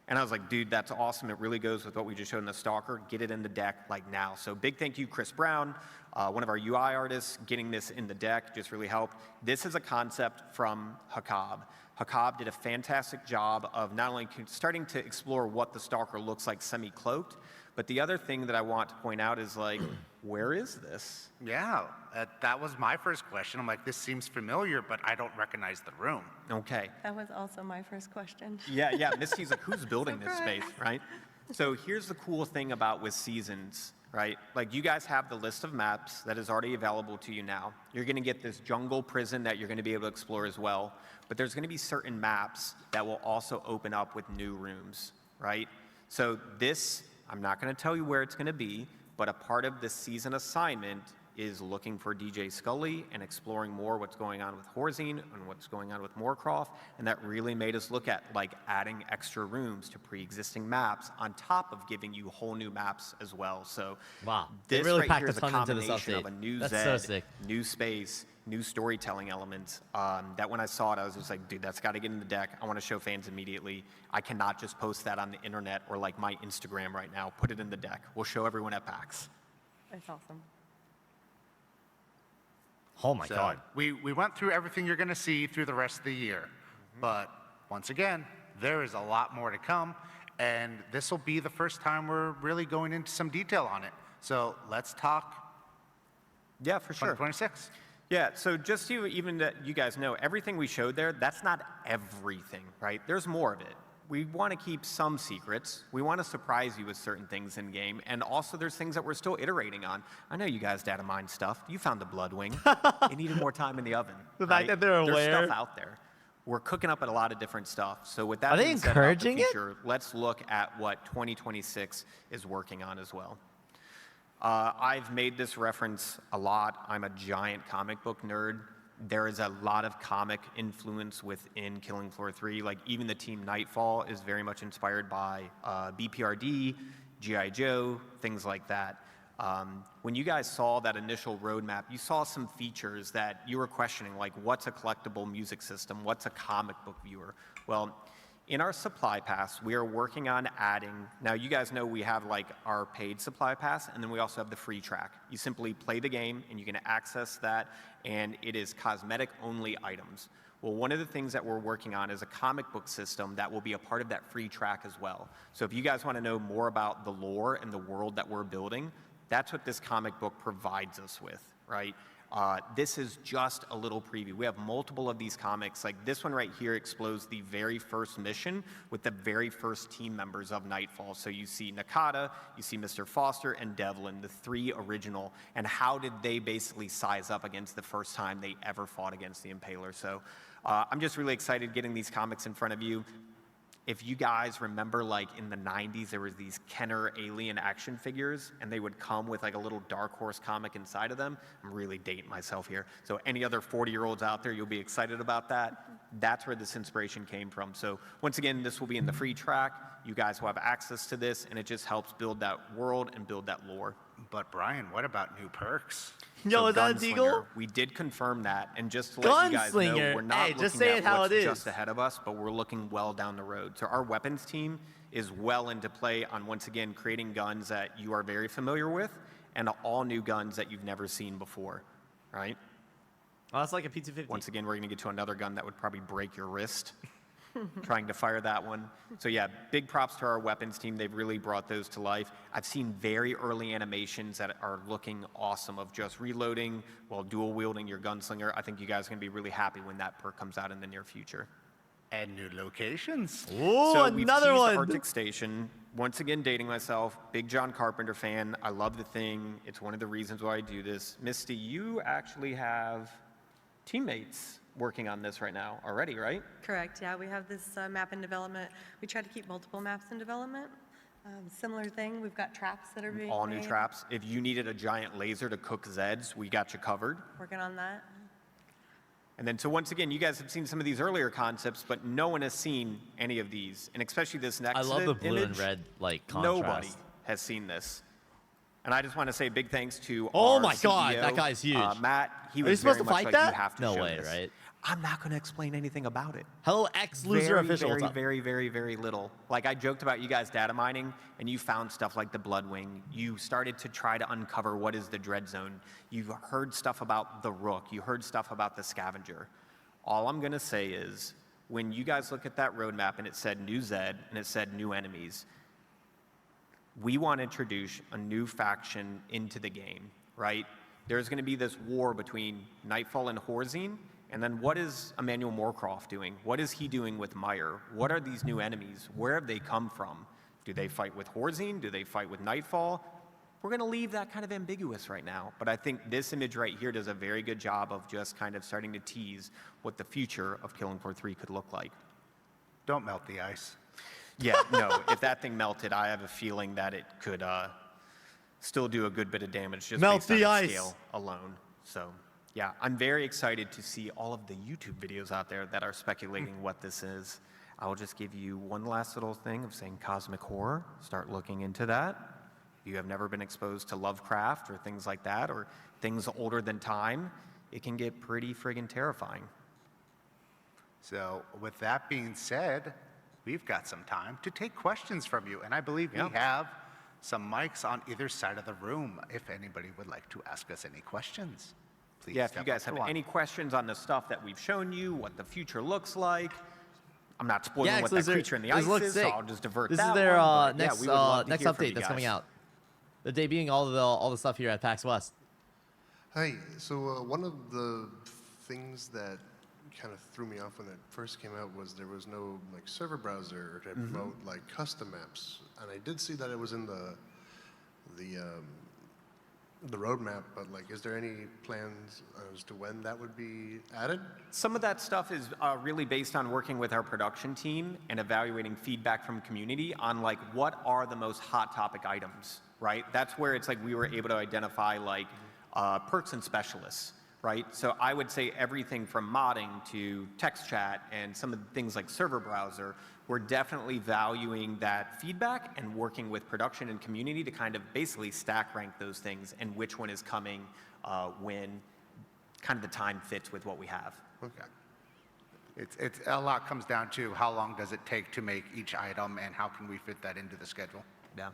And I was like, dude, that's awesome. It really goes with what we just showed in the Stalker. Get it in the deck like now. So big thank you, Chris Brown, one of our UI artists, getting this in the deck just really helped. This is a concept from Hakab. Hakab did a fantastic job of not only starting to explore what the Stalker looks like semi-cloaked, but the other thing that I want to point out is like, where is this? Yeah, that was my first question. I'm like, this seems familiar, but I don't recognize the room. Okay. That was also my first question. Yeah, Misty's like, who's building this space, right? So here's the cool thing about with Seasons, right? Like you guys have the list of maps that is already available to you now. You're gonna get this jungle prison that you're gonna be able to explore as well, but there's gonna be certain maps that will also open up with new rooms, right? So this, I'm not gonna tell you where it's gonna be, but a part of this season assignment is looking for DJ Scully and exploring more what's going on with Horzine and what's going on with Moorcroft, and that really made us look at like adding extra rooms to pre-existing maps on top of giving you whole new maps as well. So wow, they this really right packed here a is a ton into this combination update. of a new That's Zed, so sick. new space, new storytelling elements. That when I saw it, I was just like, dude, that's got to get in the deck. I want to show fans immediately. I cannot just post that on the internet or like my Instagram right now. Put it in the deck. We'll show everyone at PAX. That's awesome. Oh my So God. we went through everything you're going to see through the rest of the year. But once again, there is a lot more to come. And this will be the first time we're really going into some detail on it. So let's talk Yeah, for sure. 2026. Yeah, so just so even that you guys know, everything we showed there, that's not everything, right? There's more of it. We want to keep some secrets. We want to surprise you with certain things in game. And also there's things that we're still iterating on. I know you guys data mine stuff. You found the Bloodwing. It needed more time in the oven. The fact that they're aware. There's stuff out there. We're cooking up at a lot of different stuff. So with that Are they being said about the encouraging it? future, let's look at what 2026 is working on as well. I've made this reference a lot. I'm a giant comic book nerd. There is a lot of comic influence within Killing Floor 3. Like even the team Nightfall is very much inspired by BPRD, G.I. Joe, things like that. When you guys saw that initial roadmap, you saw some features that you were questioning, like what's a collectible music system? What's a comic book viewer? Well, in our supply pass, we are working on adding, now you guys know we have like our paid supply pass, and then we also have the free track. You simply play the game and you can access that, and it is cosmetic only items. Well, one of the things that we're working on is a comic book system that will be a part of that free track as well. So if you guys want to know more about the lore and the world that we're building, that's what this comic book provides us with, right? This is just a little preview. We have multiple of these comics. Like this one right here explores the very first mission with the very first team members of Nightfall. So you see Nakata, you see Mr. Foster, and Devlin, the 3 original, and how did they basically size up against the first time they ever fought against the Impaler. So I'm just really excited getting these comics in front of you. If you guys remember, like in the 90s, there was these Kenner alien action figures, and they would come with like a little Dark Horse comic inside of them. I'm really dating myself here. So any other 40-year-olds out there, you'll be excited about that. That's where this inspiration came from. So once again, this will be in the free track. You guys will have access to this, and it just helps build that world and build that lore. But Brian, what about new perks? Yo, So is that a Gunslinger, deagle? we did confirm that, and just to let you guys know, Gunslinger. we're not Hey, looking just say at it how what's it is. just ahead of us, but we're looking well down the road. So our weapons team is well into play on, once again, creating guns that you are very familiar with, and all new guns that you've never seen before, right? Oh, that's like a P250. Once again, we're going to get to another gun that would probably break your wrist. trying to fire that one. So yeah, big props to our weapons team. They've really brought those to life. I've seen very early animations that are looking awesome of just reloading while dual wielding your gunslinger. I think you guys are going to be really happy when that perk comes out in the near future. And new locations. Ooh, So we've another teased one. Arctic Station. Once again, dating myself. Big John Carpenter fan. I love the thing. It's one of the reasons why I do this. Misty, you actually have teammates working on this right now already, right? Correct, yeah, we have this map in development. We try to keep multiple maps in development. Similar thing, we've got traps that are being All new made. traps. If you needed a giant laser to cook Zeds, we got you covered. Working on that. And then, so once again, you guys have seen some of these earlier concepts, but no one has seen any of these. And especially this next I love the blue image, and red like contrast. nobody has seen this. And I just want to say big thanks to Oh our my God, CEO, that guy's huge. Matt, he Are you was supposed very to much fight like, that? you have to No show way, this. right? I'm not going to explain anything about it. Hello, ex-loser very, official. very little. Like I joked about you guys data mining, and you found stuff like the Bloodwing. You started to try to uncover what is the Dread Zone. You've heard stuff about the Rook. You heard stuff about the Scavenger. All I'm going to say is, when you guys look at that roadmap and it said new Zed and it said new enemies, we want to introduce a new faction into the game, right? There's going to be this war between Nightfall and Horzine, and then what is Emmanuel Moorcroft doing? What is he doing with Meyer? What are these new enemies? Where have they come from? Do they fight with Horzine? Do they fight with Nightfall? We're going to leave that kind of ambiguous right now, but I think this image right here does a very good job of just kind of starting to tease what the future of Killing Floor 3 could look like. Don't melt the ice. Yeah, no, if that thing melted, I have a feeling that it could still do a good bit of damage just Melt based on the its ice. scale alone. So, yeah, I'm very excited to see all of the YouTube videos out there that are speculating what this is. I will just give you one last little thing of saying cosmic horror. Start looking into that. If you have never been exposed to Lovecraft or things like that, or things older than time, it can get pretty friggin' terrifying. So with that being said, we've got some time to take questions from you. And I believe Yeah. we have some mics on either side of the room if anybody would like to ask us any questions. Please Yeah, if step you guys up have to one. any questions on the stuff that we've shown you, what the future looks like, I'm not spoiling Yeah, what that creature in the ice looks is, sick. so I'll just divert This that is their one. But yeah, next we would love to next hear from update you that's coming guys. out. They're debuting all the stuff here at Pax West. Hi. So one of the things that kind of threw me off when it first came out was there was no like server browser to promote like custom maps, and I did see that it was in the roadmap. But like, is there any plans as to when that would be added? Some of that stuff is really based on working with our production team and evaluating feedback from community on like what are the most hot topic items, right? That's where it's like we were able to identify like perks and specialists, right? So I would say everything from modding to text chat and some of the things like server browser, we're definitely valuing that feedback and working with production and community to kind of basically stack rank those things and which one is coming when kind of the time fits with what we have. Okay. It's a lot comes down to how long does it take to make each item and how can we fit that into the schedule? Yeah.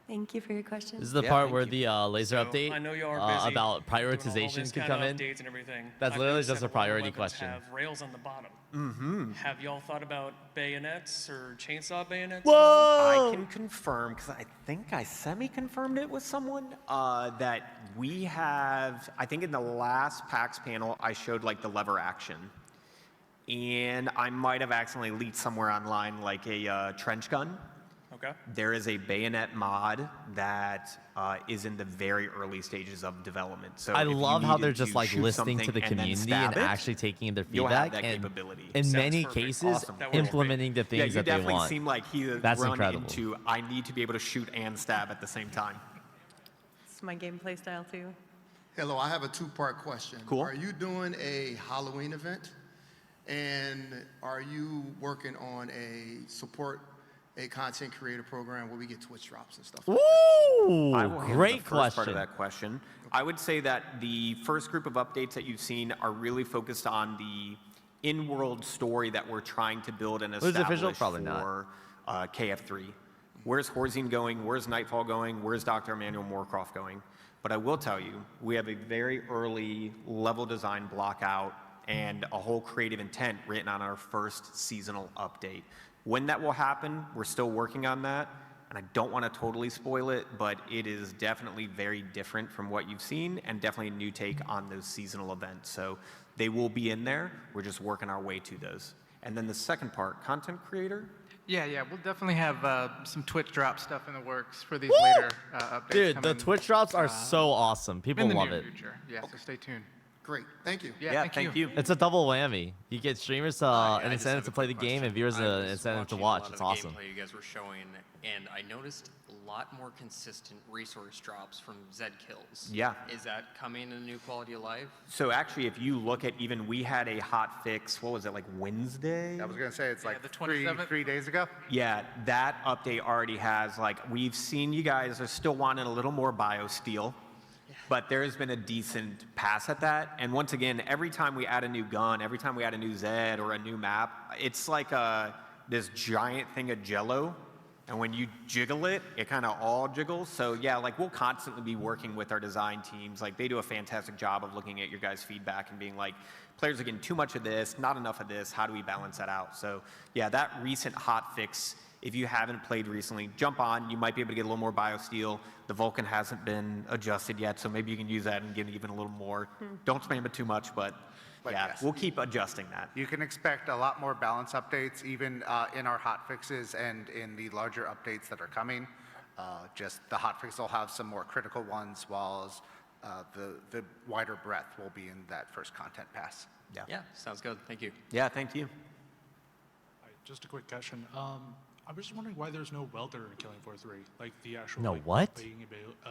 Thank you for your question. This is the Yeah, part thank where you. the laser So, update I know y'all are busy about doing all prioritization this could kind come of in. updates and everything. That's I've literally noticed just that a lot of priority weapons question. Have rails on the bottom. Mm-hmm. Have y'all thought about bayonets or chainsaw bayonets? Whoa! I can confirm, because I think I semi-confirmed it with someone, that we have, I think in the last PAX panel, I showed like the lever action. And I might have accidentally leaked somewhere online like a trench gun. Okay. There is a bayonet mod that is in the very early stages of development. So I if you love how they're needed just to like shoot listening to something the and then community stab and it, actually taking their you'll have feedback that and capability. in Sounds many perfect. cases Awesome. That works implementing the Yeah, things you that they definitely want. seem like he That's run incredible. into, I need to be able to shoot and stab at the same time. It's my gameplay style too. Hello, I have a two-part question. Cool. Are you doing a Halloween event? And are you working on a content creator program where we get Twitch drops and stuff? Ooh, I will handle great the first part question. of that question. I would say that the first group of updates that you've seen are really focused on the in-world story that we're trying to build and Was it establish official? Probably not. for KF3. Where's Horzine going? Where's Nightfall going? Where's Dr. Emmanuel Moorcroft going? But I will tell you, we have a very early level design block out and a whole creative intent written on our first seasonal update. When that will happen, we're still working on that, and I don't want to totally spoil it, but it is definitely very different from what you've seen, and definitely a new take on those seasonal events. So they will be in there. We're just working our way to those. And then the second part, content creator. Yeah, we'll definitely have some Twitch drop stuff in the works for these Woo! later updates. Dude, the coming, Twitch drops are so awesome. People in the love near it. future. Yeah, so stay tuned. Great, thank you. Yeah, thank you. It's a double whammy. You get streamers an I just incentive have to a play the quick game question. and viewers I an was incentive to watching a watch. lot It's of awesome. gameplay you guys were showing, and I noticed a lot more consistent resource drops from Zed kills. Yeah. Is that coming in a new quality of life? So actually, if you look at even, we had a hot fix, what was it, like Wednesday? I was going to say, it's like the three 27th. days ago. Yeah, that update already has, like, we've seen you guys are still wanting a little more BioSteel, but there has been a decent pass at that. And once again, every time we add a new gun, every time we add a new Zed or a new map, it's like this giant thing of Jello. And when you jiggle it, it kind of all jiggles. So yeah, like we'll constantly be working with our design teams. Like they do a fantastic job of looking at your guys' feedback and being like, players are getting too much of this, not enough of this. How do we balance that out? So yeah, that recent hot fix, if you haven't played recently, jump on. You might be able to get a little more BioSteel. The Vulcan hasn't been adjusted yet, so maybe you can use that and get even a little more. Don't spam it too much, but yeah, yes. we'll keep adjusting that. You can expect a lot more balance updates, even in our hot fixes and in the larger updates that are coming. Just the hot fix will have some more critical ones, while the wider breadth will be in that first content pass. Yeah, sounds good. Thank you. Yeah, thank you. Hi, just a quick question. I was just wondering why there's no welder in Killing Floor 3, like the actual No like, what? playing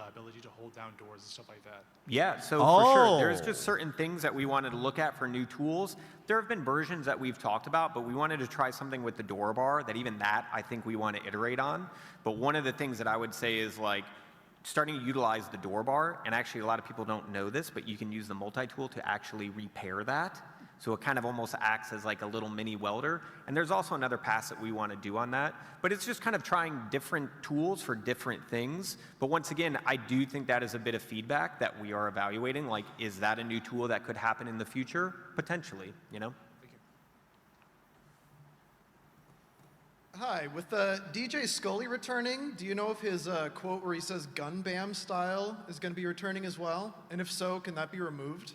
ability to hold down doors and stuff like that. Yeah, so for sure, there's Oh. just certain things that we wanted to look at for new tools. There have been versions that we've talked about, but we wanted to try something with the door bar that even that I think we want to iterate on. But one of the things that I would say is like starting to utilize the door bar, and actually a lot of people don't know this, but you can use the multi-tool to actually repair that. So it kind of almost acts as like a little mini welder. And there's also another pass that we want to do on that. But it's just kind of trying different tools for different things. But once again, I do think that is a bit of feedback that we are evaluating. Like, is that a new tool that could happen in the future? Potentially, you know? Hi, with DJ Scully returning, do you know if his quote where he says gun bam style is going to be returning as well? And if so, can that be removed?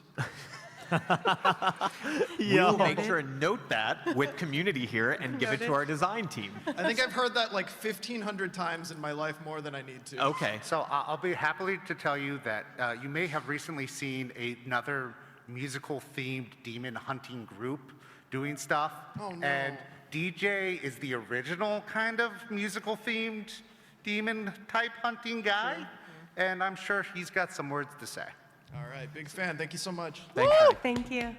We will make sure to note that with community here and give it to our design team. I think I've heard that like 1,500 times in my life, more than I need to. Okay. So I'll be happy to tell you that you may have recently seen another musical-themed demon hunting group doing stuff. Oh, no. And DJ is the original kind of musical-themed demon-type hunting guy. Sure. And I'm sure he's got some words to say. All right, big fan. Thank you so much. Thank you.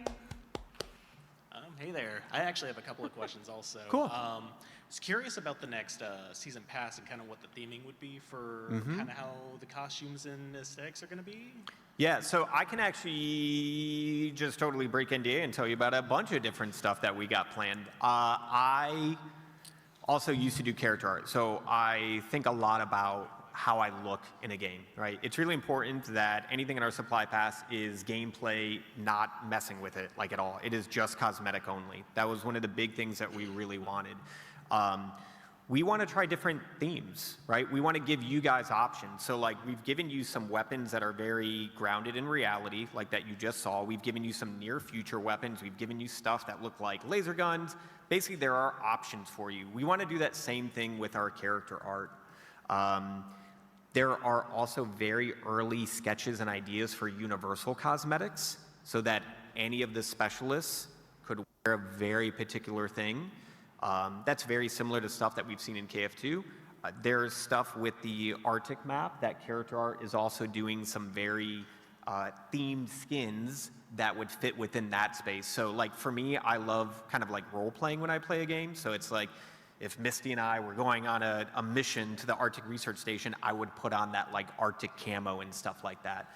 Hey there. I actually have a couple of questions also. Cool. I was curious about the next season pass and kind of what the theming would be for kind of how the costumes and aesthetics are going to be. Yeah, so I can actually just totally break NDA and tell you about a bunch of different stuff that we got planned. I also used to do character art, so I think a lot about how I look in a game, right? It's really important that anything in our supply pass is gameplay, not messing with it like at all. It is just cosmetic only. That was one of the big things that we really wanted. We want to try different themes, right? We want to give you guys options. So like we've given you some weapons that are very grounded in reality, like that you just saw. We've given you some near future weapons. We've given you stuff that look like laser guns. Basically, there are options for you. We want to do that same thing with our character art. There are also very early sketches and ideas for universal cosmetics so that any of the specialists could wear a very particular thing. That's very similar to stuff that we've seen in KF2. There's stuff with the Arctic map that character art is also doing some very themed skins that would fit within that space. So like for me, I love kind of like role playing when I play a game. So it's like, if Misty and I were going on a mission to the Arctic Research Station, I would put on that like Arctic camo and stuff like that.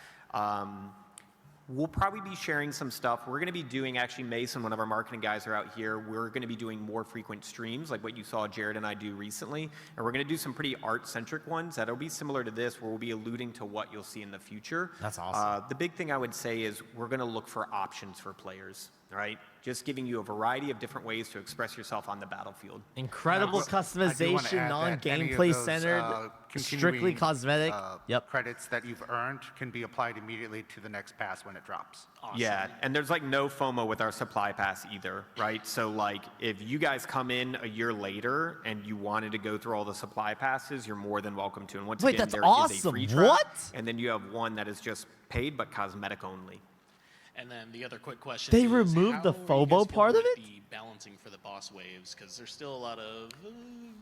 We'll probably be sharing some stuff. We're going to be doing, actually Mason, one of our marketing guys are out here. We're going to be doing more frequent streams like what you saw Jared and I do recently. And we're going to do some pretty art-centric ones that'll be similar to this, where we'll be alluding to what you'll see in the future. That's awesome. The big thing I would say is we're going to look for options for players. right? Just giving you a variety of different ways to express yourself on the battlefield. Incredible customization, non-gameplay centered, strictly cosmetic. Credits that you've earned can be applied immediately to the next pass when it drops. Awesome. Yeah, and there's like no FOMO with our supply pass either, right? So like if you guys come in a year later and you wanted to go through all the supply passes, you're more than welcome to. And once again, that's there awesome. is a free track, What? and then you have one that is just paid but cosmetic only. And then the other quick question They is, removed the how are you guys FOMO part feeling of with the balancing for the boss waves, because there's still a lot of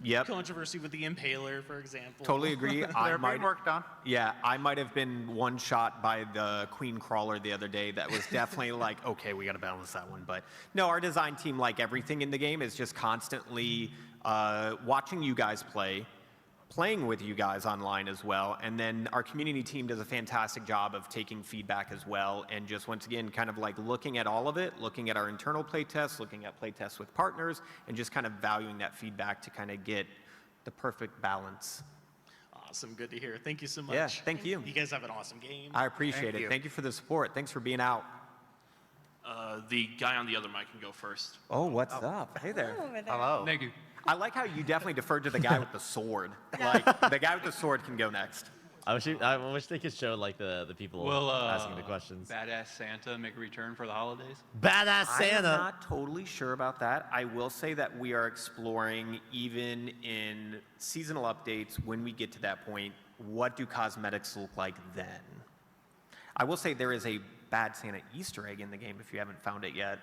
Yep. controversy with the Impaler, for example. Totally agree. They're being worked on. Yeah, I might have been one shot by the Queen Crawler the other day. That was definitely like, okay, we got to balance that one. But no, our design team, like everything in the game, is just constantly watching you guys play, playing with you guys online as well. And then our community team does a fantastic job of taking feedback as well. And just once again, kind of like looking at all of it, looking at our internal playtests, looking at playtests with partners, and just kind of valuing that feedback to kind of get the perfect balance. Awesome, good to hear. Thank you so much. Yeah, thank you. You guys have an awesome game. I appreciate it. Thank you for the support. Thanks for being out. The guy on the other mic can go first. Oh, what's up? Hey there. Hello. Thank you. I like how you definitely deferred to the guy with the sword. Like, the guy with the sword can go next. I wish they could show like the people asking the questions. Badass Santa make a return for the holidays? Badass Santa. I'm not totally sure about that. I will say that we are exploring, even in seasonal updates, when we get to that point, what do cosmetics look like then? I will say there is a Bad Santa Easter egg in the game if you haven't found it yet.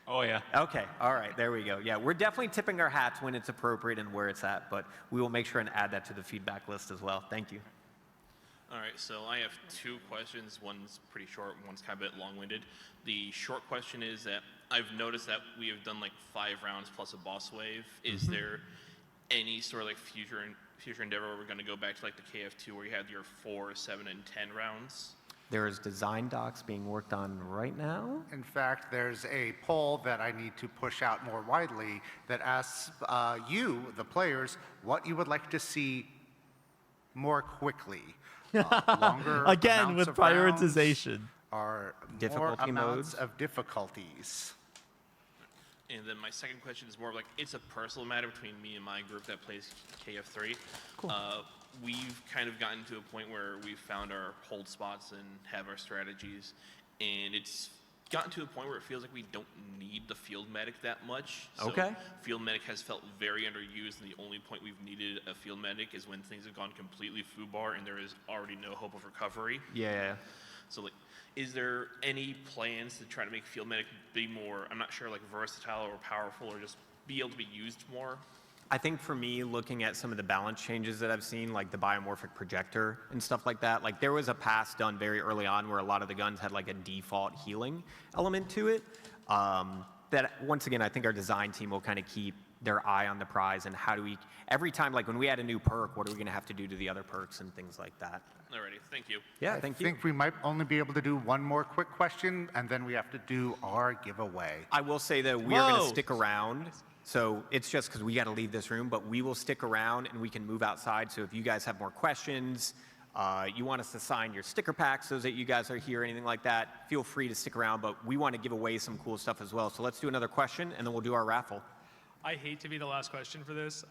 Oh, yeah. Okay, all right, there we go. Yeah, we're definitely tipping our hats when it's appropriate and where it's at, but we will make sure and add that to the feedback list as well. Thank you. All right, so I have two questions. One's pretty short, one's kind of a bit long-winded. The short question is that I've noticed that we have done like 5 rounds plus a boss wave. Is there any sort of like future endeavor where we're going to go back to like the KF2 where you had your 4, 7, and 10 rounds? There is design docs being worked on right now. In fact, there's a poll that I need to push out more widely that asks you, the players, what you would like to see more quickly. Longer Again, amounts with of rounds prioritization. Or Difficulty more amounts modes. of difficulties. And then my second question is more of like, it's a personal matter between me and my group that plays KF3. Cool. We've kind of gotten to a point where we've found our hold spots and have our strategies. And it's gotten to a point where it feels like we don't need the field medic that much. So Okay. Field medic has felt very underused, and the only point we've needed a field medic is when things have gone completely foobar and there is already no hope of recovery. Yeah. So like, is there any plans to try to make field medic be more, I'm not sure, like versatile or powerful, or just be able to be used more? I think for me, looking at some of the balance changes that I've seen, like the biomorphic projector and stuff like that, like there was a pass done very early on where a lot of the guns had like a default healing element to it. That once again, I think our design team will kind of keep their eye on the prize and how do we, every time, like when we add a new perk, what are we going to have to do to the other perks and things like that. Alrighty, thank you. Yeah, thank you. I think we might only be able to do one more quick question, and then we have to do our giveaway. I will say that we are going to stick around. So it's just because we got to leave this room, but we will stick around and we can move outside. So if you guys have more questions, you want us to sign your sticker packs so that you guys are here, anything like that, feel free to stick around. But we want to give away some cool stuff as well. So let's do another question and then we'll do our raffle. I hate to be the last question for this.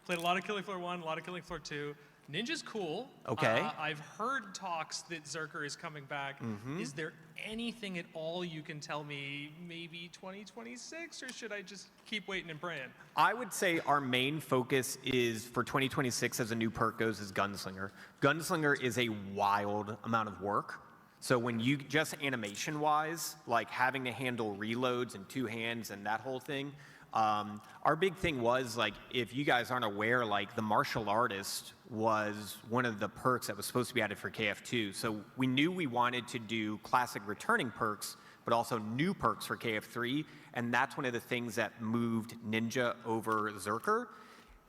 Played a lot of Killing Floor 1, a lot of Killing Floor 2. Ninja's cool. Okay. I've heard talks that Zerker is coming back. Is there anything at all you can tell me, maybe 2026, or should I just keep waiting and praying? I would say our main focus is for 2026 as a new perk goes is Gunslinger. Gunslinger is a wild amount of work. So when you just animation-wise, like having to handle reloads in 2 hands and that whole thing, our big thing was, like, if you guys aren't aware, like, the martial artist was one of the perks that was supposed to be added for KF2. So we knew we wanted to do classic returning perks, but also new perks for KF3, and that's one of the things that moved Ninja over Zerker.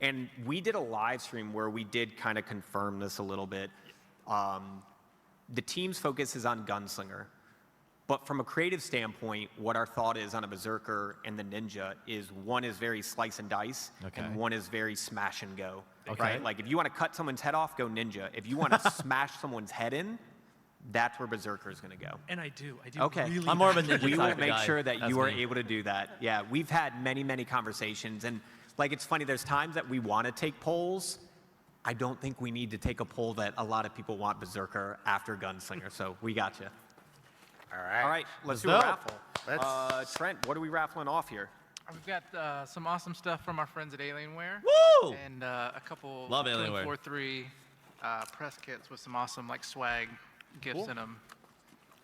And we did a live stream where we did kind of confirm this a little bit. The team's focus is on Gunslinger. But from a creative standpoint, what our thought is on a Berserker and the Ninja is one is very slice and dice, and one is very smash and go. Okay. Right? Like if you want to cut someone's head off, go Ninja. If you want to smash someone's head in, that's where Berserker is going to go. And I do Okay. really I'm more of a badly. ninja We will type of make guy. sure that That's you are me. able to do that. Yeah, we've had many conversations, and like it's funny. There's times that we want to take polls. I don't think we need to take a poll that a lot of people want Berserker after Gunslinger. So we got you. All right. All right, let's Let's do a go. raffle. Trent, what are we raffling off here? We've got some awesome stuff from our friends at Alienware. Woo! And a couple Love Killing Alienware. Floor 3 press kits with some awesome like swag gifts Cool. in them.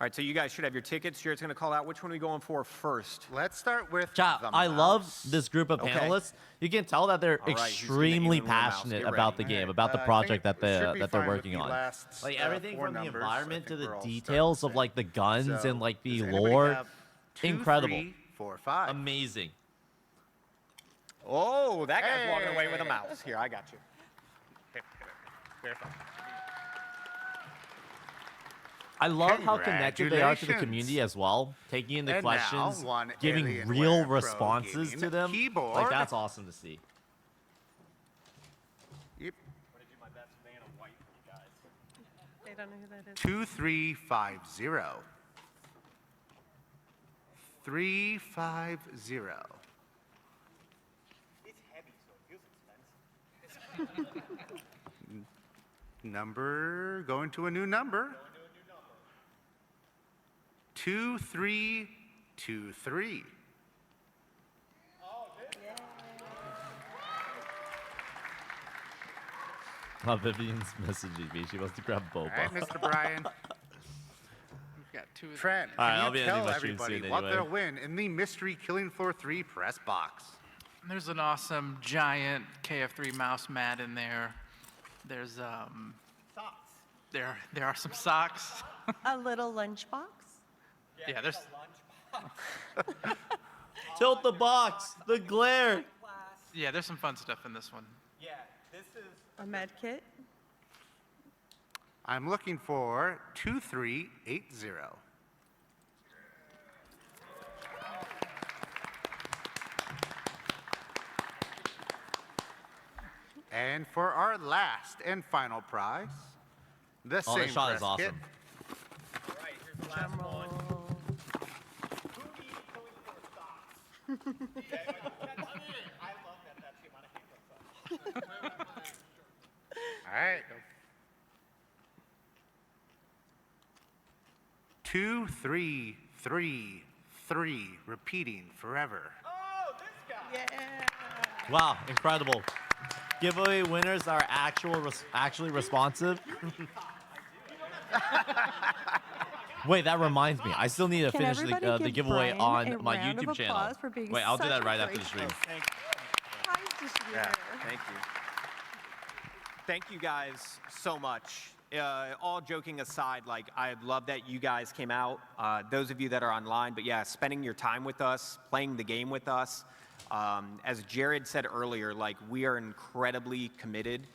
All right, so you guys should have your tickets. Jared's going to call out which one are we going for first. Let's start with Chat, the I love mouse. this group of Okay. panelists. You can tell that they're All right, who's gonna extremely Alienware mouse? passionate Get about the ready. game, about the I project think that it should be they're fine with working the on. last, Like everything four from the numbers. environment I to think the we're all details starting of the like the guns So, and like the does anybody lore. have 2, Incredible. 3, 4, 5? Amazing. Oh, that guy's walking away with a mouse. Here, I got you. Here. I love how connected they are to the Congratulations. community as well, taking in the And now, questions, one giving Alienware real Pro responses Gaming to them. keyboard. Like that's awesome to see. Yep. I'm going to do my best man of white for you guys. They don't know who that is. 2350. 350. It's heavy, so it feels expensive. Number going to a new number. 2323. Oh, Vivian's messaging me. She wants to grab Boba. All right, Mr. Brian. We've got two. Trent, All right, can I'll be you ending tell my stream everybody soon what anyway. they'll win in the mystery Killing Floor 3 press box? There's an awesome giant KF3 mouse mat in there. There's Socks. there are some socks. A little lunchbox. Yeah, there's Tilt the box. The glare. there's some fun stuff in this one. Yeah, this is. A med kit. I'm looking for 2380. And for our last and final prize, the Oh, same this shot press is awesome. kit. All right, here's the last Drum one. roll. Who needs Killing Floor socks? I love that. That's the amount of hate that's All right. 2333, repeating forever. Oh, this guy. Yeah. Wow, incredible. Giveaway winners are actually responsive. Wait, that reminds me. I still need to Can finish everybody the give giveaway Brian a on my round of YouTube channel. applause for being Wait, I'll do such that a right after the great stream. Thank Prize distributor. Thank you. Thank you guys so much. All joking aside, like I love that you guys came out. Those of you that are online, but yeah, spending your time with us, playing the game with us. As Jared said earlier, like we are incredibly committed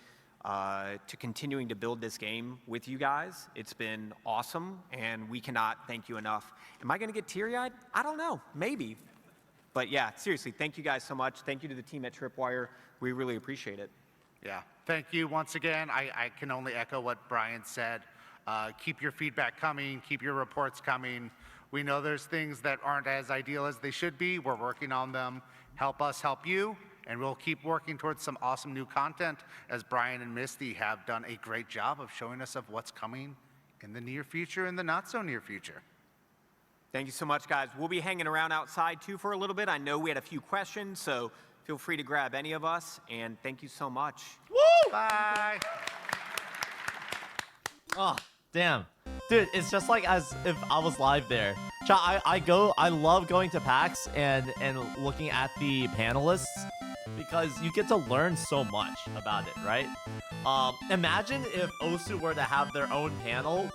to continuing to build this game with you guys. It's been awesome, and we cannot thank you enough. Am I going to get teary-eyed? I don't know. Maybe. But yeah, seriously, thank you guys so much. Thank you to the team at Tripwire. We really appreciate it. Yeah, thank you once again. I can only echo what Brian said. Keep your feedback coming, keep your reports coming. We know there's things that aren't as ideal as they should be. We're working on them. Help us help you, and we'll keep working towards some awesome new content as Brian and Misty have done a great job of showing us of what's coming in the near future and the not so near future. Thank you so much, guys. We'll be hanging around outside, too, for a little bit. I know we had a few questions, so feel free to grab any of us, and thank you so much. Woo! Bye. Oh, damn. Dude, it's just like as if I was live there. I love going to PAX and looking at the panelists because you get to learn so much about it, right? Imagine if OSU were to have their own panel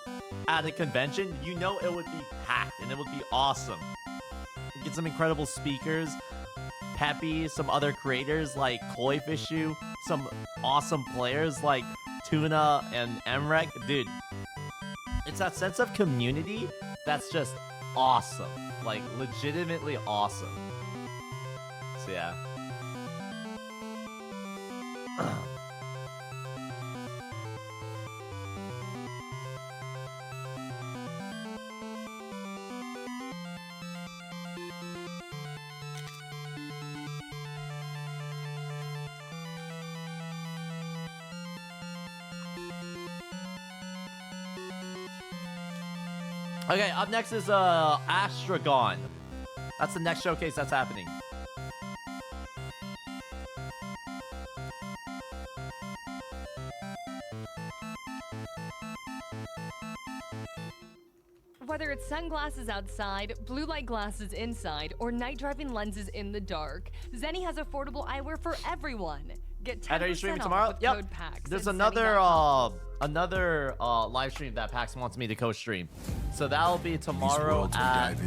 at a convention, you know it would be packed and it would be awesome. Get some incredible speakers, Peppy, some other creators like Koi Fishu, some awesome players like Tuna and Emrek. Dude, it's that sense of community that's just awesome. Like, legitimately awesome. So, yeah. Okay, up next is Astragon. That's the next showcase that's happening. Whether it's sunglasses outside, blue light glasses inside, or night driving lenses in the dark, Zenni has affordable eyewear for everyone. Get 10% And are you streaming off tomorrow? with Yep. code PAX There's at another live stream that PAX wants me to co-stream. So that'll be tomorrow at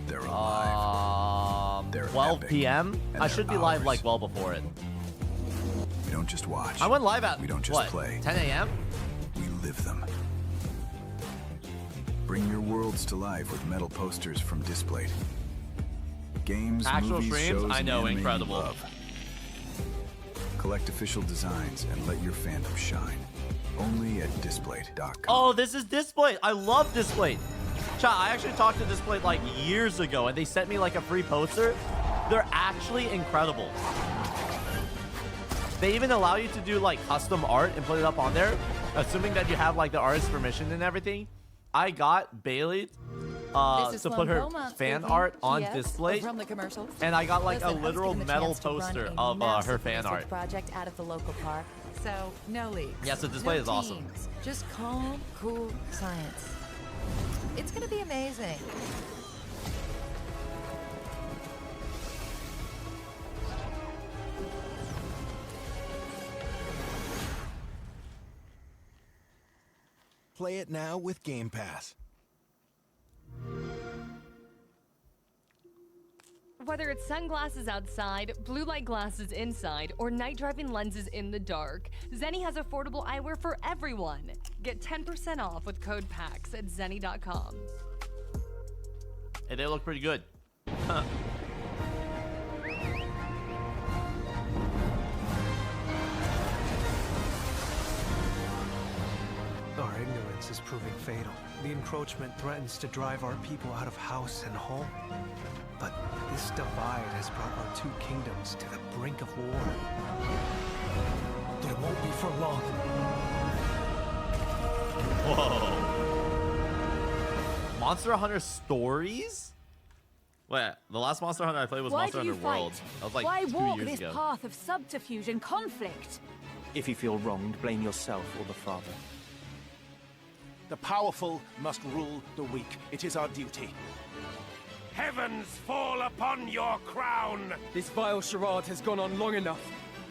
they're alive. They're 12 epic, p.m. and I they're should be live ours. like well before it. We don't just watch. I went live at We don't just what, play. 10 a.m. We live them. Bring your worlds to life with metal posters from Displayed. Games, Actual movies, streams? shows, I and know, anime you incredible. love. Collect official designs and let your fandom shine. Only at Displayed.com. Oh, this is Displayed. I love Displayed. Chat, I actually talked to Displayed like years ago, and they sent me like a free poster. They're actually incredible. They even allow you to do like custom art and put it up on there, assuming that you have like the artist's permission and everything. I got Bailey to put her fan art on display, from the commercials. and I got like Listen, a I was literal given the metal chance to run poster a of her massive fan research art. project out of the local park. So no leaks. Yeah, so display no is awesome. teams, just calm, cool science. It's gonna be amazing. Play it now with Game Pass. Whether it's sunglasses outside, blue light glasses inside, or night driving lenses in the dark, Zenni has affordable eyewear for everyone. Get 10% off with code PAX at Zenni.com. Hey, they look pretty good. Our ignorance is proving fatal. The encroachment threatens to drive our people out of house and home. But this divide has brought our two kingdoms to the brink of war. But it won't be for long. Whoa. Monster Hunter Stories? Wait, the last Monster Hunter I played was Why Monster do you Hunter World. fight? That was like Why 2 walk years this ago. path of subterfuge and conflict? If you feel wronged, blame yourself or the Father. The powerful must rule the weak. It is our duty. Heavens fall upon your crown! This vile charade has gone on long enough.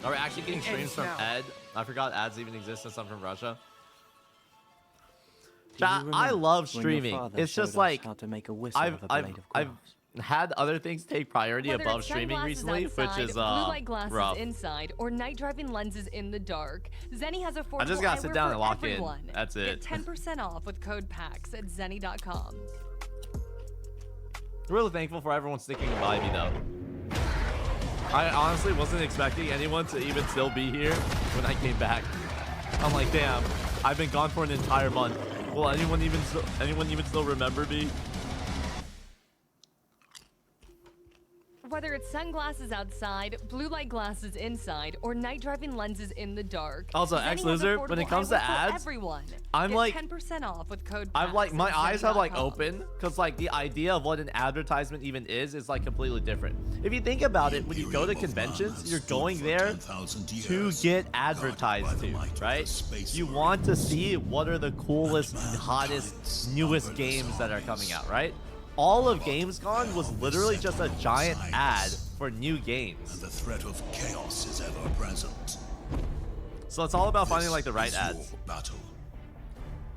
Are we actually getting It streams ends from now. Ed? I forgot ads even exist since I'm from Russia. Do you Chat, I remember love when your streaming. father It's showed just us like how to make a whistle I've with a blade of I've had other things take priority Whether above it's streaming sunglasses recently, outside, which is blue light glasses rough. inside, or night driving lenses in the dark, Zenni has affordable I just gotta sit eyewear down for and lock in. everyone. That's it. Get 10% off with code PAX at Zenni.com. Really thankful for everyone sticking by me though. I honestly wasn't expecting anyone to even still be here when I came back. I'm like, damn, I've been gone for an entire month. Will anyone even still remember me? Whether it's sunglasses outside, blue light glasses inside, or night driving lenses in the dark. Also, Zenni has X-Loser, when it affordable comes to eyewear for ads, everyone. I'm Get like- 10% off with code I'm like, PAX my at eyes have like Zenni.com. open because like the idea of what an advertisement even is like completely different. If you think about it, when you go to conventions, you're going there to get advertised to, right? You want to see what are the coolest, hottest, newest games that are coming out, right? All of Gamescom was literally just a giant ad for new games. And the threat of chaos is ever present. So it's all about finding like the right Is ads. your battle.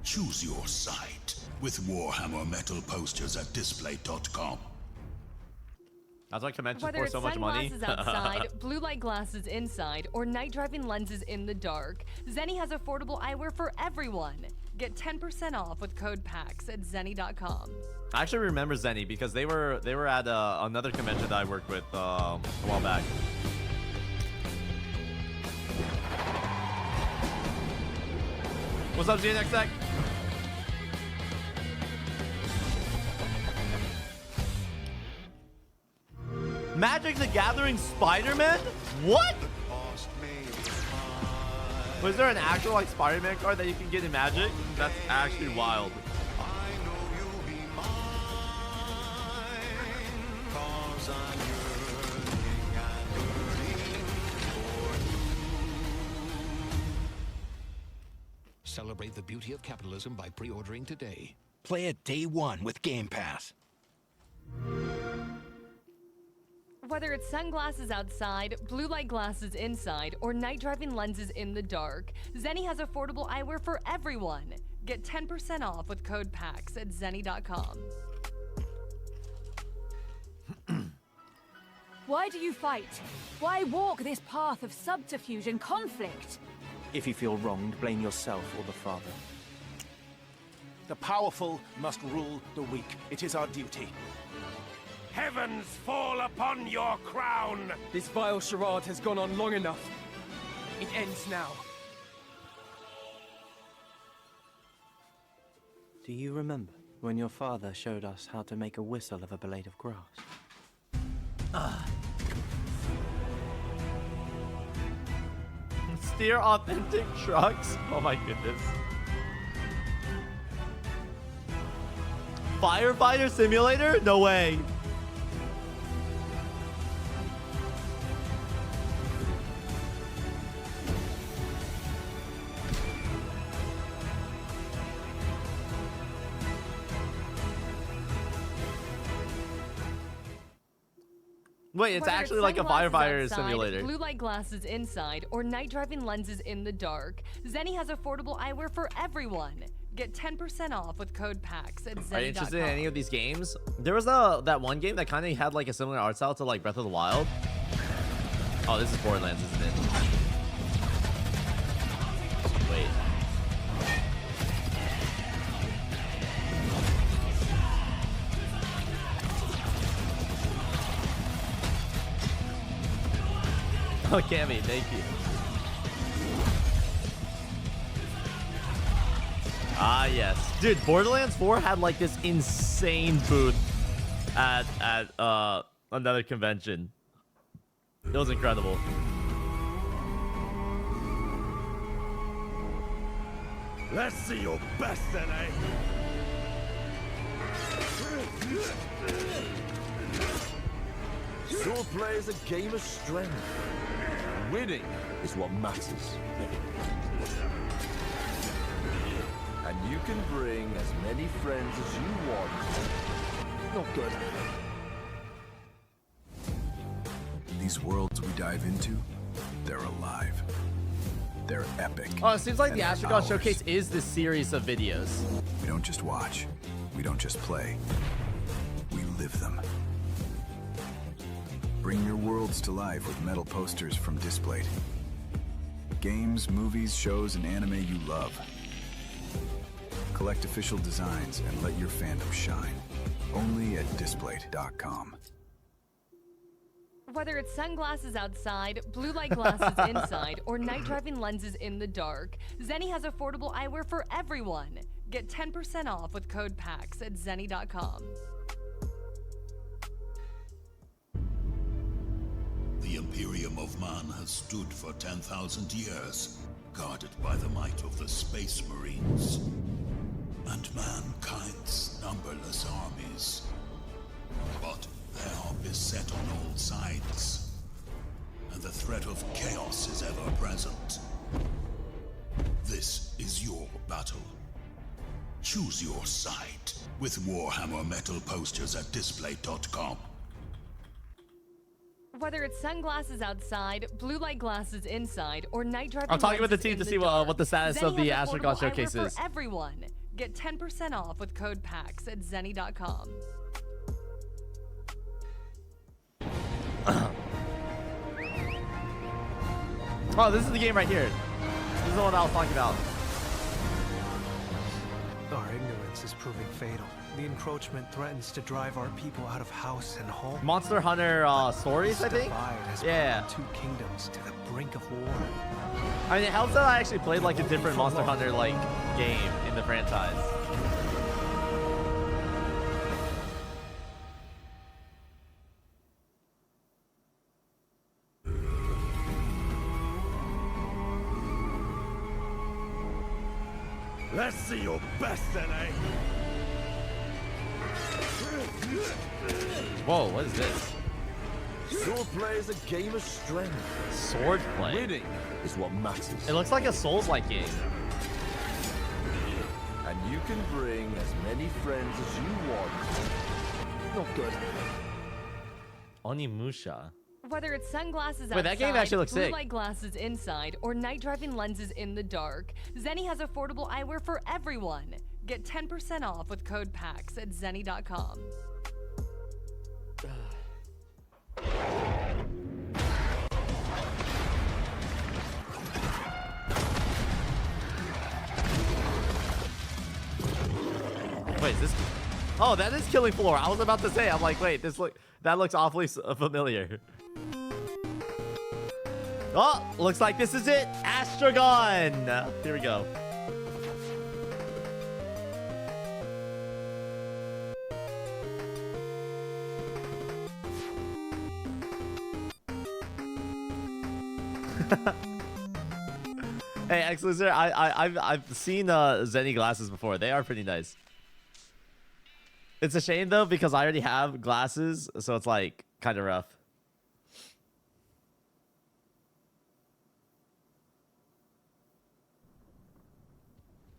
Choose your side with Warhammer metal posters at display.com. That's why conventions Whether pour it's so much money. sunglasses outside, blue light glasses inside, or night driving lenses in the dark, Zenni has affordable eyewear for everyone. Get 10% off with code PAX at Zenni.com. I actually remember Zenni because they were at another convention that I worked with a while back. What's up, GNXX? Magic the Gathering Spider-Man? What? Was there an actual like Spider-Man card that you can get in Magic? That's actually wild. Celebrate the beauty of capitalism by pre-ordering today. Play it day one with Game Pass. Whether it's sunglasses outside, blue light glasses inside, or night driving lenses in the dark, Zenni has affordable eyewear for everyone. Get 10% off with code PAX at zenni.com. Why do you fight? Why walk this path of subterfuge and conflict? If you feel wronged, blame yourself or the father. The powerful must rule the weak. It is our duty. Heavens fall upon your crown! This vile charade has gone on long enough. It ends now. Do you remember when your father showed us how to make a whistle of a blade of grass? Steer authentic trucks. Oh my goodness. Firefighter simulator? No way. Wait, it's Whether actually like a sunglasses firefighter outside, simulator. Blue light glasses inside, or night driving lenses in the dark, Zenni has affordable eyewear for everyone. Get 10% off with code PAX at zenni.com. Are you interested in any of these games? There was that one game that kind of had like a similar art style to like Breath of the Wild. Oh, this is Borderlands, isn't it? Wait. Oh, Cammy, thank you. Ah, yes. Dude, Borderlands 4 had like this insane booth at another convention. It was incredible. Let's see your best then, eh? Sword play is a game of strength. Winning is what matters. And you can bring as many friends as you want. Not good. These worlds we dive into, they're alive. They're epic. Oh, it seems like and the they're Astrogon ours. Showcase is this series of videos. We don't just watch. We don't just play. We live them. Bring your worlds to life with metal posters from Displate. Games, movies, shows, and anime you love. Collect official designs and let your fandom shine. Only at Displate.com. Whether it's sunglasses outside, blue light glasses inside, or night driving lenses in the dark, Zenni has affordable eyewear for everyone. Get 10% off with code PAX at zenni.com. The Imperium of Man has stood for 10,000 years, guarded by the might of the Space Marines and mankind's numberless armies. But they are beset on all sides, and the threat of chaos is ever present. This is your battle. Choose your side with Warhammer metal posters at Displate.com. Whether it's sunglasses outside, blue light glasses inside, or night driving I'm talking with the lenses team in to the see dark, what the status of Zenni the has Astrogon affordable Showcase eyewear is. for everyone. Get 10% off with code PAX at zenni.com. Oh, this is the game right here. This is the one I was talking about. Our ignorance is proving fatal. The encroachment threatens to drive our people out of house and home. Monster Hunter Stories, I This think? divide has Yeah. brought our two kingdoms to the brink of war. I mean, it helps that I actually played like a different Monster Hunter like game in the franchise. Let's see your best then, eh? Whoa, what is this? Swordplay is a game of strength. Swordplay. Winning is what matters. It looks like a Souls-like game. And you can bring as many friends as you want. Not good. Onimusha. Whether it's sunglasses Wait, outside, that game actually looks blue sick. light glasses inside, or night driving lenses in the dark, Zenny has affordable eyewear for everyone. Get 10% off with code PAX at zenny.com. Wait, is this? Oh, that is Killing Floor. I was about to say. I'm like, wait, that looks awfully familiar. Oh, looks like this is it. Astragon. Here we go. Hey, X-Loser, I've seen Zenny glasses before. They are pretty nice. It's a shame though because I already have glasses, so it's like kind of rough.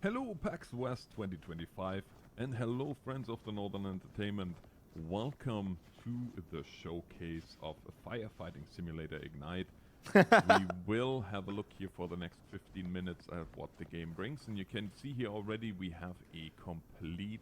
Hello Pax West 2025 and hello friends of the Northern Entertainment. Welcome to the showcase of Firefighting Simulator Ignite. We will have a look here for the next 15 minutes at what the game brings, and you can see here already we have a complete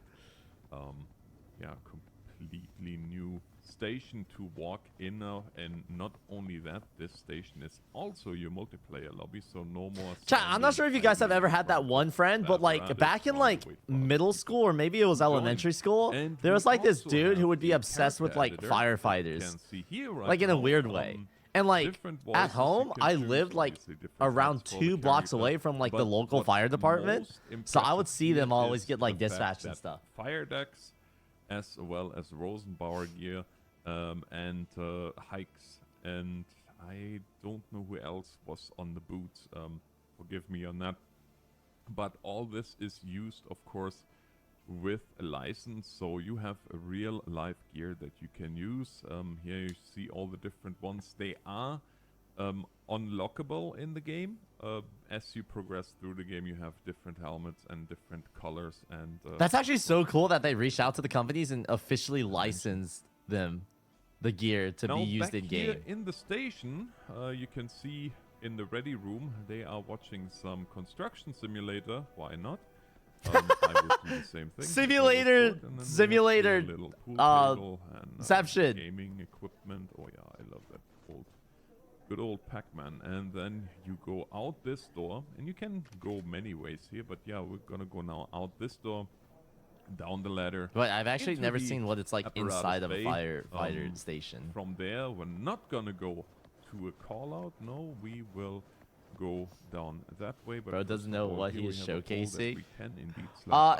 completely new station to walk in now, and not only that, this station is also your multiplayer lobby, so no more. Chat, I'm not sure if you guys have ever had that one friend, but like back in like middle school or maybe it was elementary school, there was like this dude who would be obsessed with like firefighters, like in a weird way. And like at home, I lived like around 2 blocks away from like the local fire department, so I would see them always get like dispatched and stuff. Fire decks, as well as Rosenbauer gear, and hikes, and I don't know who else was on the boots. Forgive me on that. But all this is used, of course, with a license, so you have a real live gear that you can use. Here you see all the different ones. They are unlockable in the game. As you progress through the game, you have different helmets and different colors. And that's actually so cool that they reached out to the companies and officially licensed them the gear to be used in game. Here in the station, you can see in the ready room they are watching some construction simulator. Why not? I will do the same thing. Simulator, Inception. Gaming equipment. Oh yeah, I love that good old Pac-Man. And then you go out this door, and you can go many ways here, but yeah, we're gonna go now out this door, down the ladder. But I've actually never seen what it's like inside of a firefighter station. From there, we're not gonna go to a call out. No, we will go down that way. But bro doesn't know what he is showcasing.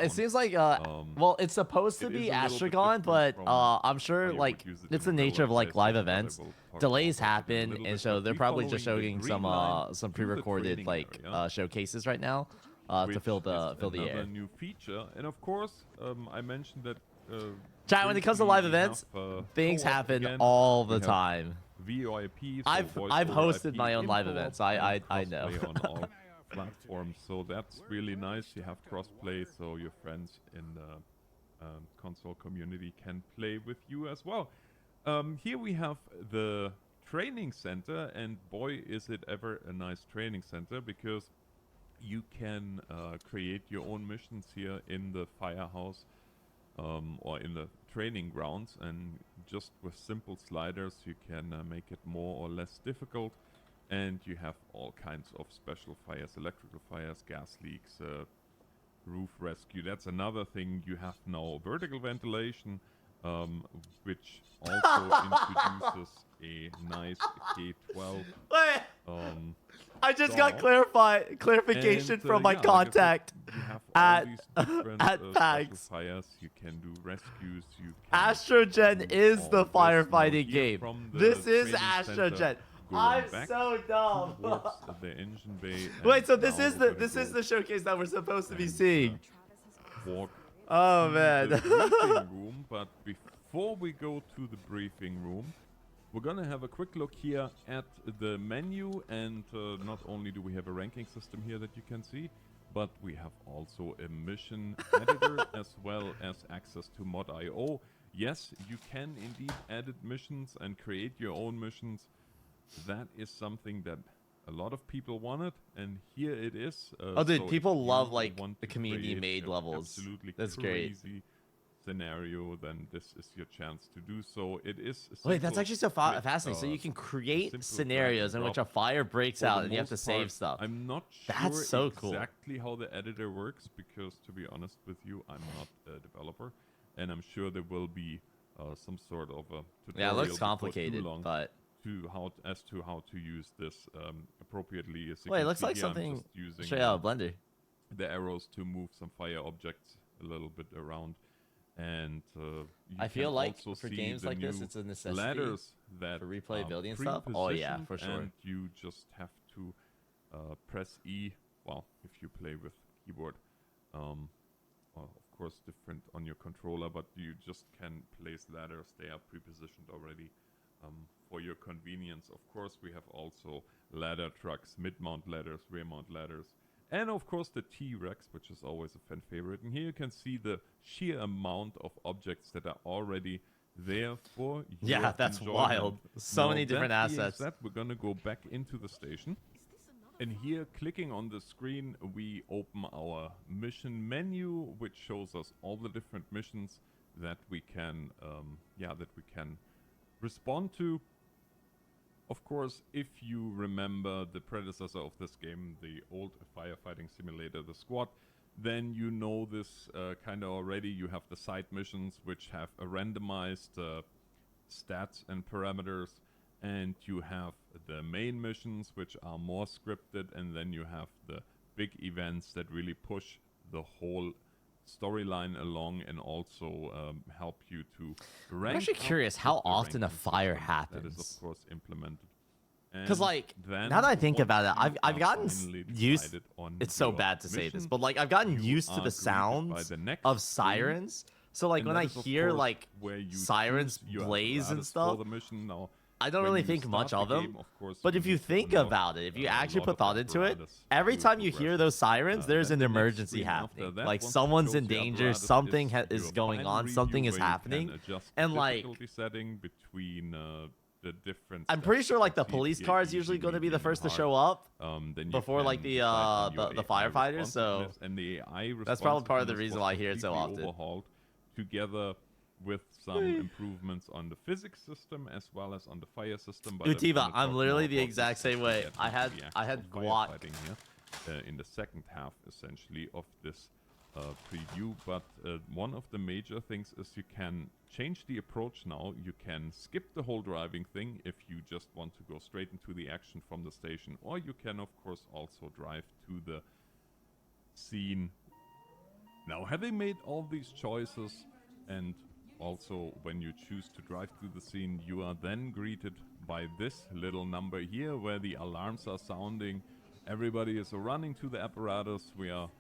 It seems like well, it's supposed to be Astragon, but I'm sure like it's the nature of like live events. Delays happen, and so they're probably just showing some pre-recorded like showcases right now to fill the air. New feature, and of course, I mentioned that. Chat, when it comes to live events, things happen all the time. VoIP, I've hosted my own live events. I know. On all platforms, so that's really nice. You have crossplay, so your friends in the console community can play with you as well. Here we have the training center, and boy, is it ever a nice training center, because you can create your own missions here in the firehouse. Or in the training grounds, and just with simple sliders you can make it more or less difficult, and you have all kinds of special fires, electrical fires, gas leaks, roof rescue. That's another thing. You have now vertical ventilation, which also introduces a nice K12. I just got clarification from my contact at Pax. You can do rescues. Astrogen is the firefighting game. This is Astrogen. I'm so dumb. The engine bay. Wait, so this is the showcase that we're supposed to be seeing. Oh man. The briefing room, but before we go to the briefing room, we're gonna have a quick look here at the menu, and not only do we have a ranking system here that you can see, but we have also a mission editor as well as access to mod.io. Yes, you can indeed edit missions and create your own missions. That is something that a lot of people wanted, and here it is. Oh, dude, so people if you love like want the to community-made create a levels. Absolutely That's great. crazy scenario, then this is your chance to do so. It is a Wait, that's simple actually so split, fascinating. So you can create simple scenarios in drag and which a drop. fire breaks For out the and you have to most save part, stuff. I'm not sure That's so cool. exactly how the editor works, because to be honest with you, I'm not a developer, and I'm sure there will be some sort of a tutorial. Yeah, it looks before too complicated, long but as to how to use this appropriately. As you wait, it can looks see like here, I'm something just using straight out of Blender. the arrows to move some fire objects a little bit around. And you I feel can like also for see games the like this, new it's a necessity ladders that for replayability and stuff. Oh yeah, for sure. And you just have to press E. Well, if you play with keyboard, well, of course different on your controller, but you just can place ladders. They are pre-positioned already for your convenience. Of course, we have also ladder trucks, mid-mount ladders, rear-mount ladders. And of course the T-Rex, which is always a fan favorite. And here you can see the sheer amount of objects that are already there for your Yeah, that's enjoyment. wild. So many different that being assets. said, we're gonna go back into the station. And here, clicking on the screen, we open our mission menu, which shows us all the different missions that we can, respond to. Of course, if you remember the predecessor of this game, the old firefighting simulator, the Squad, then you know this kind of already. You have the side missions, which have a randomized stats and parameters, and you have the main missions, which are more scripted, and then you have the big events that really push the whole storyline along and also help you to rank. I'm actually up curious with how the often a ranking fire system happens. That is, of course, implemented. Because, like, then now that I think once about it, you I've are gotten finally used. decided on It's so your bad to say this, mission, but like I've gotten you used to are the greeted by sounds the next of screen, sirens. So like and when that I is, of hear course, like where you sirens choose your blaze and apparatus stuff, for the mission. Now, I don't when really you think much start of the them. game, of course, But you if you need to think know about it, if you a actually lot put of thought into it, apparatus every to time you hear progress those it. sirens, there's Then an the next emergency screen after happening. that, Like once it someone's shows in the danger, apparatus, something is is your going final on, review something is where you can happening, adjust and the like difficulty setting between the different I'm pretty steps. sure like You the see police here, car is easy, usually going to be the medium, first to hard. show up Then you before like can the decide on your the AI firefighters. So responsiveness, and the AI that's probably part of the responsiveness reason was why I hear it so completely often. overhauled, together with some improvements on the physics system as well as on the fire system. But Utiva, I'm literally the exact same way. I had Guac. Here, in the second half, essentially, of this preview. But one of the major things is you can change the approach now. You can skip the whole driving thing if you just want to go straight into the action from the station, or you can, of course, also drive to the scene. Now, having made all these choices, and also when you choose to drive to the scene, you are then greeted by this little number here where the alarms are sounding. Everybody is running to the apparatus. We are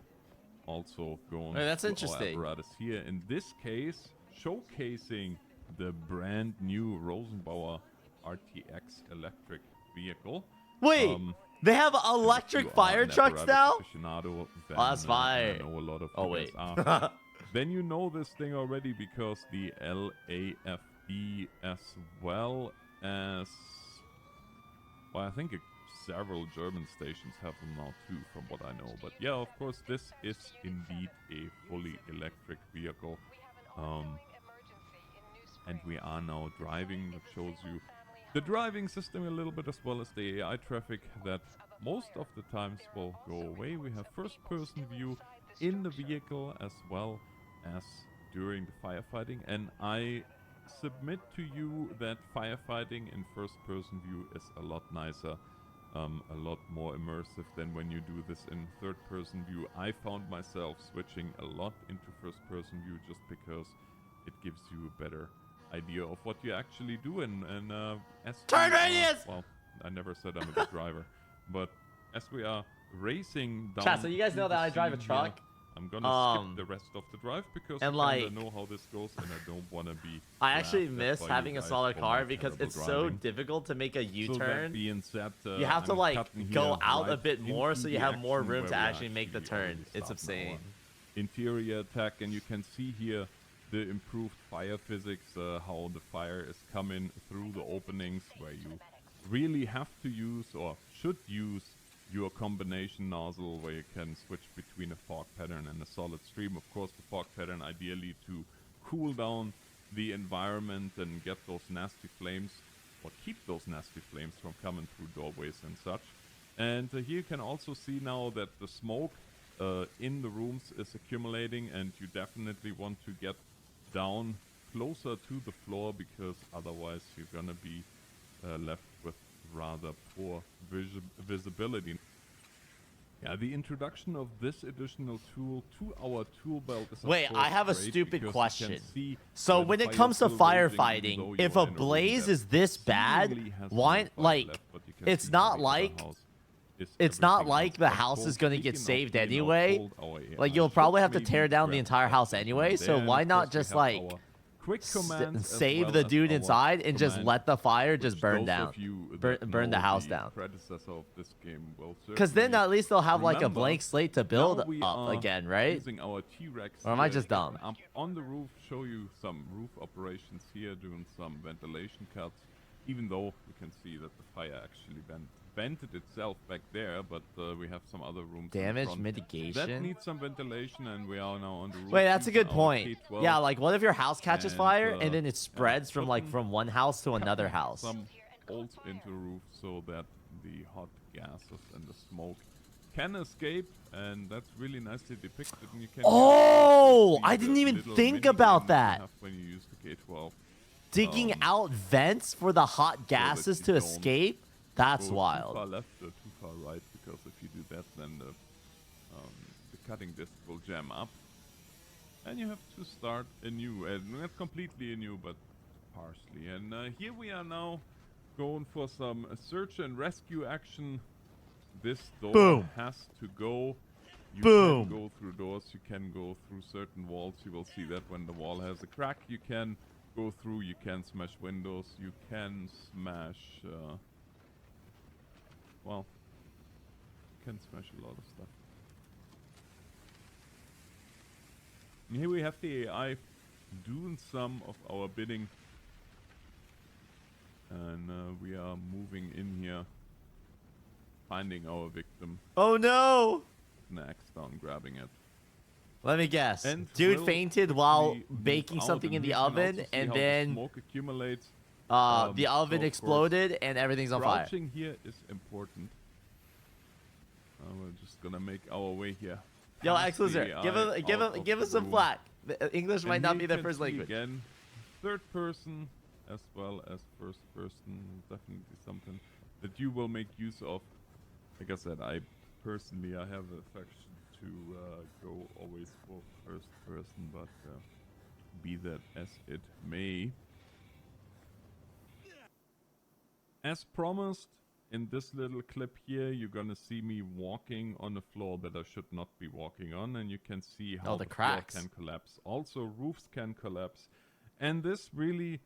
also going that's to interesting. our apparatus here. In this case, showcasing the brand new Rosenbauer RTX electric vehicle. Wait, they have electric fire trucks now? Aficionado, then, Oh, that's fire. I know a lot of Oh, you wait. guys are. Then you know this thing already because the LAFE as well as, well, I think several German stations have them now too, from what I know. But yeah, of course, this is indeed a fully electric vehicle. And we are now driving. That shows you the driving system a little bit, as well as the AI traffic that most of the times will go away. We have first-person view in the vehicle as well as during the firefighting, and I submit to you that firefighting in first-person view is a lot nicer, a lot more immersive than when you do this in third-person view. I found myself switching a lot into first-person view just because it gives you a better idea of what you actually do, and as Turn radius! Well, I never said I'm a good driver, but as we are racing down Chat, so you guys through know that the I drive a scene truck? I'm gonna skip the rest of the drive because I and, kinda like, know how this goes, and I don't wanna be. I actually laughed at miss by you having a guys smaller for car my because terrible it's so driving. difficult to make a So that U-turn. being said, You have to I'm like cutting go here out a right bit more into so you the have more action room where to we actually make the turn. already It's start now insane. on interior attack, and you can see here the improved fire physics, how the fire is coming through the openings, where you really have to use or should use your combination nozzle, where you can switch between a fog pattern and a solid stream. Of course, the fog pattern ideally to cool down the environment and get those nasty flames, or keep those nasty flames from coming through doorways and such. And here you can also see now that the smoke in the rooms is accumulating, and you definitely want to get down closer to the floor, because otherwise you're gonna be left with rather poor visibility. Yeah, the introduction of this additional tool to our tool belt is of Wait, course I have a great stupid because you can question. see So that when the it fire comes to is still raging, even firefighting, though if you are a in room blaze that is this bad, seemingly has why, no fire like, left, but you can it's see not how the other like, house is it's not everything like else. the Of house course, is gonna get speaking of saved being anyway. outsold, our AI Like, you'll should probably have to maybe tear down the grab entire that house action anyway, right so there. And why of not course, we just, have like, our quick commands as save well the as dude our inside and just command, let the fire just which burn those down. of you Burn that the know house down. predecessor of this game will Because then certainly at least they'll have like a remember. blank slate to Now build we up are again, right? using our T-Rex Or am I here, just dumb? get up on the roof, show you some roof operations here, doing some ventilation cuts. Even though you can see that the fire actually vented itself back there, but we have some other rooms in Damage front mitigation? that needs some ventilation, and we are now on the roof. Wait, that's a using good our point. K12 Yeah, like what if your house catches and, fire and then it yeah, spreads from like putting- from one house to another cutting house? Some holes into the roof so that the hot gases and the smoke can escape, and that's really nicely depicted. And you can Oh, see I the didn't even little think mini about game you that. have when you use the K12. Digging out vents for the hot gases you to don't escape? That's go wild. Too far left or too far right, because if you do that, then the cutting disc will jam up, and you have to start anew, and not completely anew, but partially. And here we are now going for some search and rescue action. This door Boom. has to go. You Boom. can go through doors, you can go through certain walls. You will see that when the wall has a crack, you can go through, you can smash windows, you can smash, well, you can smash a lot of stuff. And here we have the AI doing some of our bidding. And we are moving in here, finding our victim. Oh no! An axe down, grabbing it. Let me guess. And Dude we'll fainted while quickly move baking out, something in and the we can oven, also see and how the then smoke accumulates. the oven so of course, exploded and everything's on fire. crouching here is important. We're just gonna make our way here. Yo, past X the Loser, give AI him out of give the us some room. flack. English And might not here be you their can first see language. Again, third person as well as first person, definitely something that you will make use of. Like I said, I personally have an affection to go always for first person, but be that as it may. As promised, in this little clip here, you're gonna see me walking on a floor that I should not be walking on, and you can see how Oh, the floor cracks. can collapse. Also, roofs can collapse. And this really,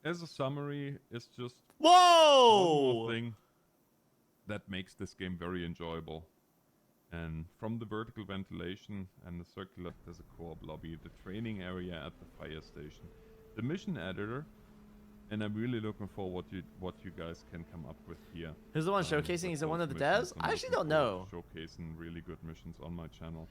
as a summary, is just Whoa! one more thing that makes this game very enjoyable. And from the vertical ventilation and the circular as a co-op lobby, the training area at the fire station, the mission editor, and I'm really looking forward to what you guys can come up with here. Who's the one with showcasing? Is it those one of the missions. devs? I'm I actually looking don't forward know. to Showcasing really good missions on my channel.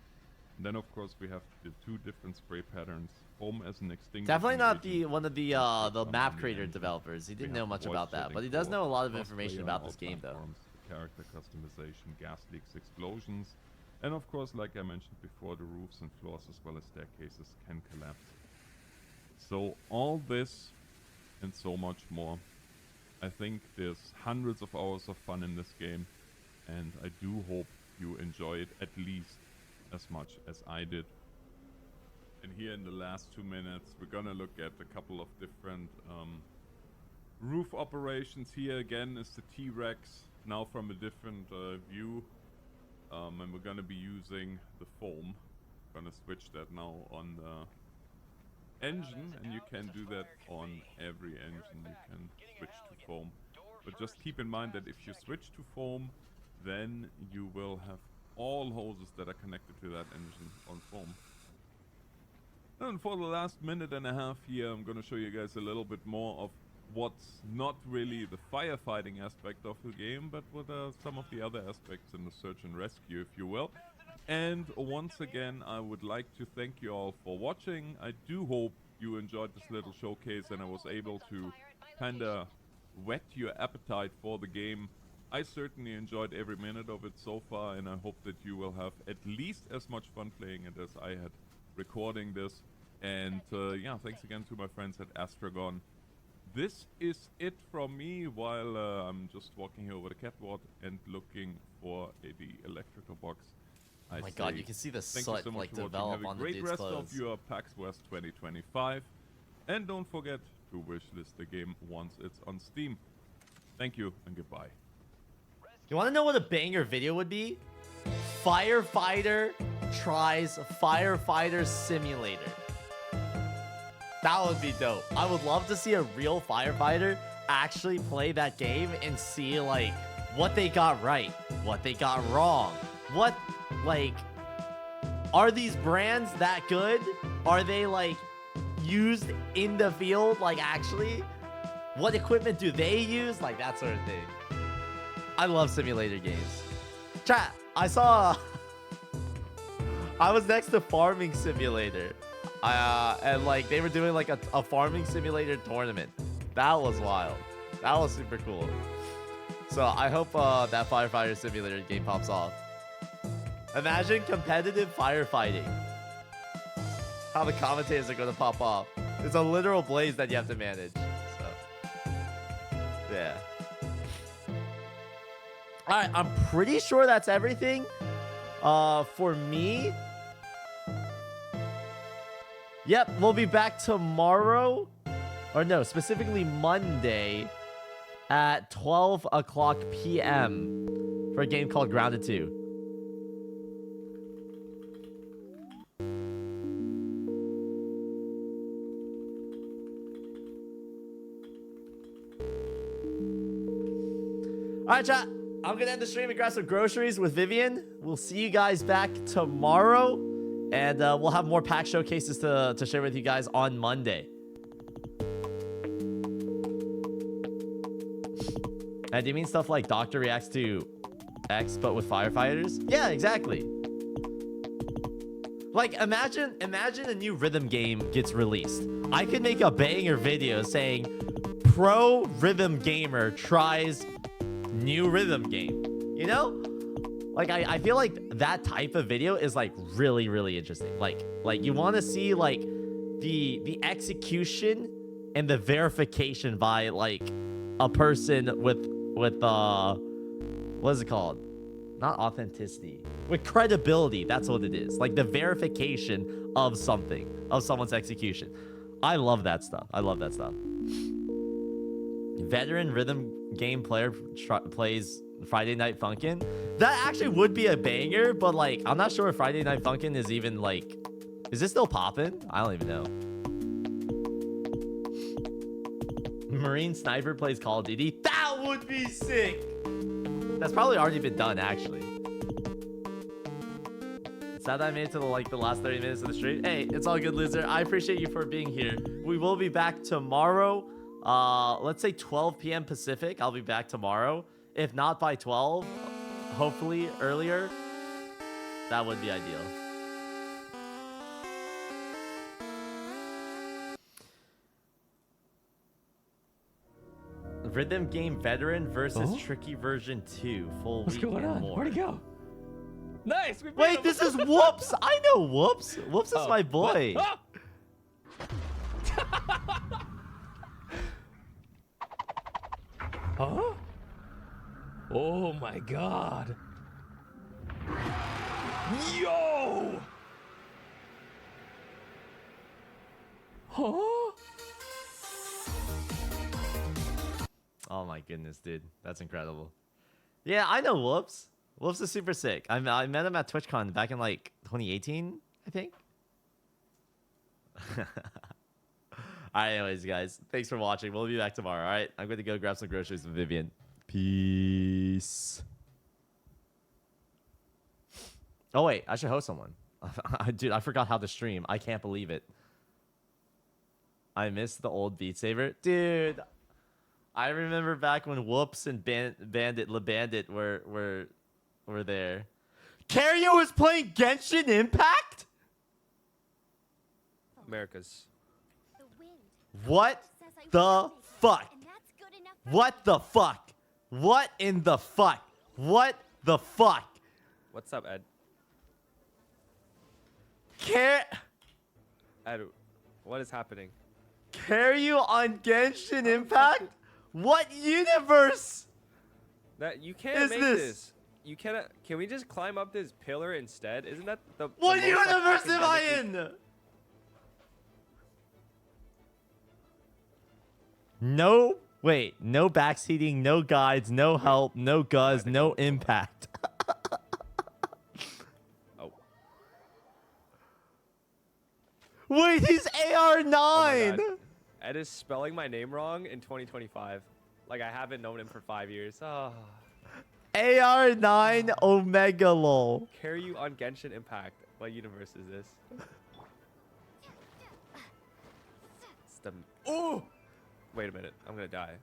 And then of course we have the two different spray patterns. Home as an extinguishing Definitely not agent. one of the map creator developers. He didn't know much about that, but he does know a lot of information about this game, though. Character customization, gas leaks, explosions, and of course, like I mentioned before, the roofs and floors as well as staircases can collapse. So all this and so much more. I think there's hundreds of hours of fun in this game, and I do hope you enjoy it at least as much as I did. And here in the last 2 minutes, we're gonna look at a couple of different roof operations. Here again is the T-Rex, now from a different view, and we're gonna be using the foam gonna switch that now on the engine, and you can do that on every engine. You can switch to foam. But just keep in mind that if you switch to foam, then you will have all hoses that are connected to that engine on foam. And for the last minute and a half here, I'm gonna show you guys a little bit more of what's not really the firefighting aspect of the game, but what are some of the other aspects in the search and rescue, if you will. And once again, I would like to thank you all for watching. I do hope you enjoyed this little showcase and I was able to kinda whet your appetite for the game. I certainly enjoyed every minute of it so far, and I hope that you will have at least as much fun playing it as I had recording this. And yeah, thanks again to my friends at Astragon. This is it from me while I'm just walking here over the catwalk and looking for the electrical box. Oh my god, you can see the soot so like for develop watching. on Have a the great dude's rest clothes. of your PAX West 2025. And don't forget to wishlist the game once it's on Steam. Thank you and goodbye. You want to know what a banger video would be? Firefighter tries Firefighter Simulator. That would be dope. I would love to see a real firefighter actually play that game and see like what they got right, what they got wrong, what like are these brands that good? Are they like used in the field like actually? What equipment do they use? Like that sort of thing. I love simulator games. Chat, I saw I was next to Farming Simulator. And like they were doing like a Farming Simulator tournament. That was wild. That was super cool. So I hope that Firefighter Simulator game pops off. Imagine competitive firefighting. How the commentators are going to pop off. It's a literal blaze that you have to manage. So, yeah. Alright, I'm pretty sure that's everything. For me. Yep, we'll be back tomorrow. Or no, specifically Monday at 12 o'clock p.m. for a game called Grounded 2. Alright, chat. I'm gonna end the stream and grab some groceries with Vivian. We'll see you guys back tomorrow. And we'll have more pack showcases to share with you guys on Monday. And do you mean stuff like Doctor reacts to X but with firefighters? Yeah, exactly. Like imagine a new rhythm game gets released. I could make a banger video saying pro rhythm gamer tries new rhythm game. You know? Like I feel like that type of video is like really, really interesting. Like you want to see like the execution and the verification by like a person with what is it called? Not authenticity. With credibility, that's what it is. Like the verification of something, of someone's execution. I love that stuff. I love that stuff. Veteran rhythm game player plays Friday Night Funkin'. That actually would be a banger, but like I'm not sure if Friday Night Funkin' is even like, is it still popping? I don't even know. Marine Sniper plays Call of Duty. That would be sick. That's probably already been done actually. It's sad that I made it to the last 30 minutes of the stream. Hey, it's all good, loser. I appreciate you for being here. We will be back tomorrow. Let's say 12 p.m. Pacific. I'll be back tomorrow. If not by 12, hopefully earlier. That would be ideal. Rhythm game veteran versus tricky version 2. Full What's week going and on? more. Where'd he go? Nice. We Wait, this is Whoops. I know Whoops. Whoops is my boy. Huh? Oh my god. Yo! Huh? Oh my goodness, dude. That's incredible. Yeah, I know Whoops. Whoops is super sick. I met him at TwitchCon back in like 2018, I think. Alright, anyways, guys. Thanks for watching. We'll be back tomorrow, alright? I'm going to go grab some groceries with Vivian. Peace. Oh, wait. I should host someone. Dude, I forgot how to stream. I can't believe it. I miss the old Beat Saber. Dude, I remember back when Whoops and Bandit were there. Cario was playing Genshin Impact? America's. What the fuck? What the fuck? What in the fuck? What the fuck? What's up, Ed? Ed, what is happening? Cario on Genshin Impact? What universe? That you can't is make this? You cannot. Can we just climb up this pillar instead? Isn't that the What most, universe like, am I academically- in? No, wait, no backseating, no guides, no help, no guzz, no impact. Oh. Wait, he's AR9. Oh my God. Ed is spelling my name wrong in 2025. Like I haven't known him for 5 years. Oh. AR9 Omega lol. Carry you on Genshin Impact. What universe is this? It's the. Oh! Wait a minute. I'm gonna die.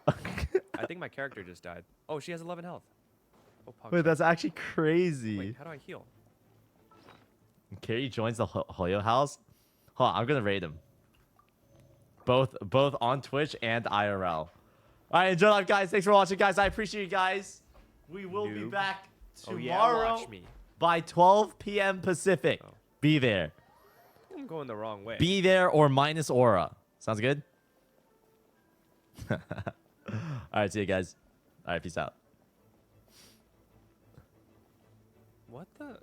I think my character just died. Oh, she has 11 health. Oh, Wait, that's actually crazy. Wait, how do I heal? Carrie joins the Hoyo house. Hold on, I'm gonna raid him. Both on Twitch and IRL. All right, enjoy life, guys. Thanks for watching, guys. I appreciate you guys. We will be Noob. back Oh, tomorrow yeah, watch me. by 12 p.m. Pacific. Be there. I'm going the wrong way. Be there or minus aura. Sounds good? All right, see you guys. All right, peace out. What the?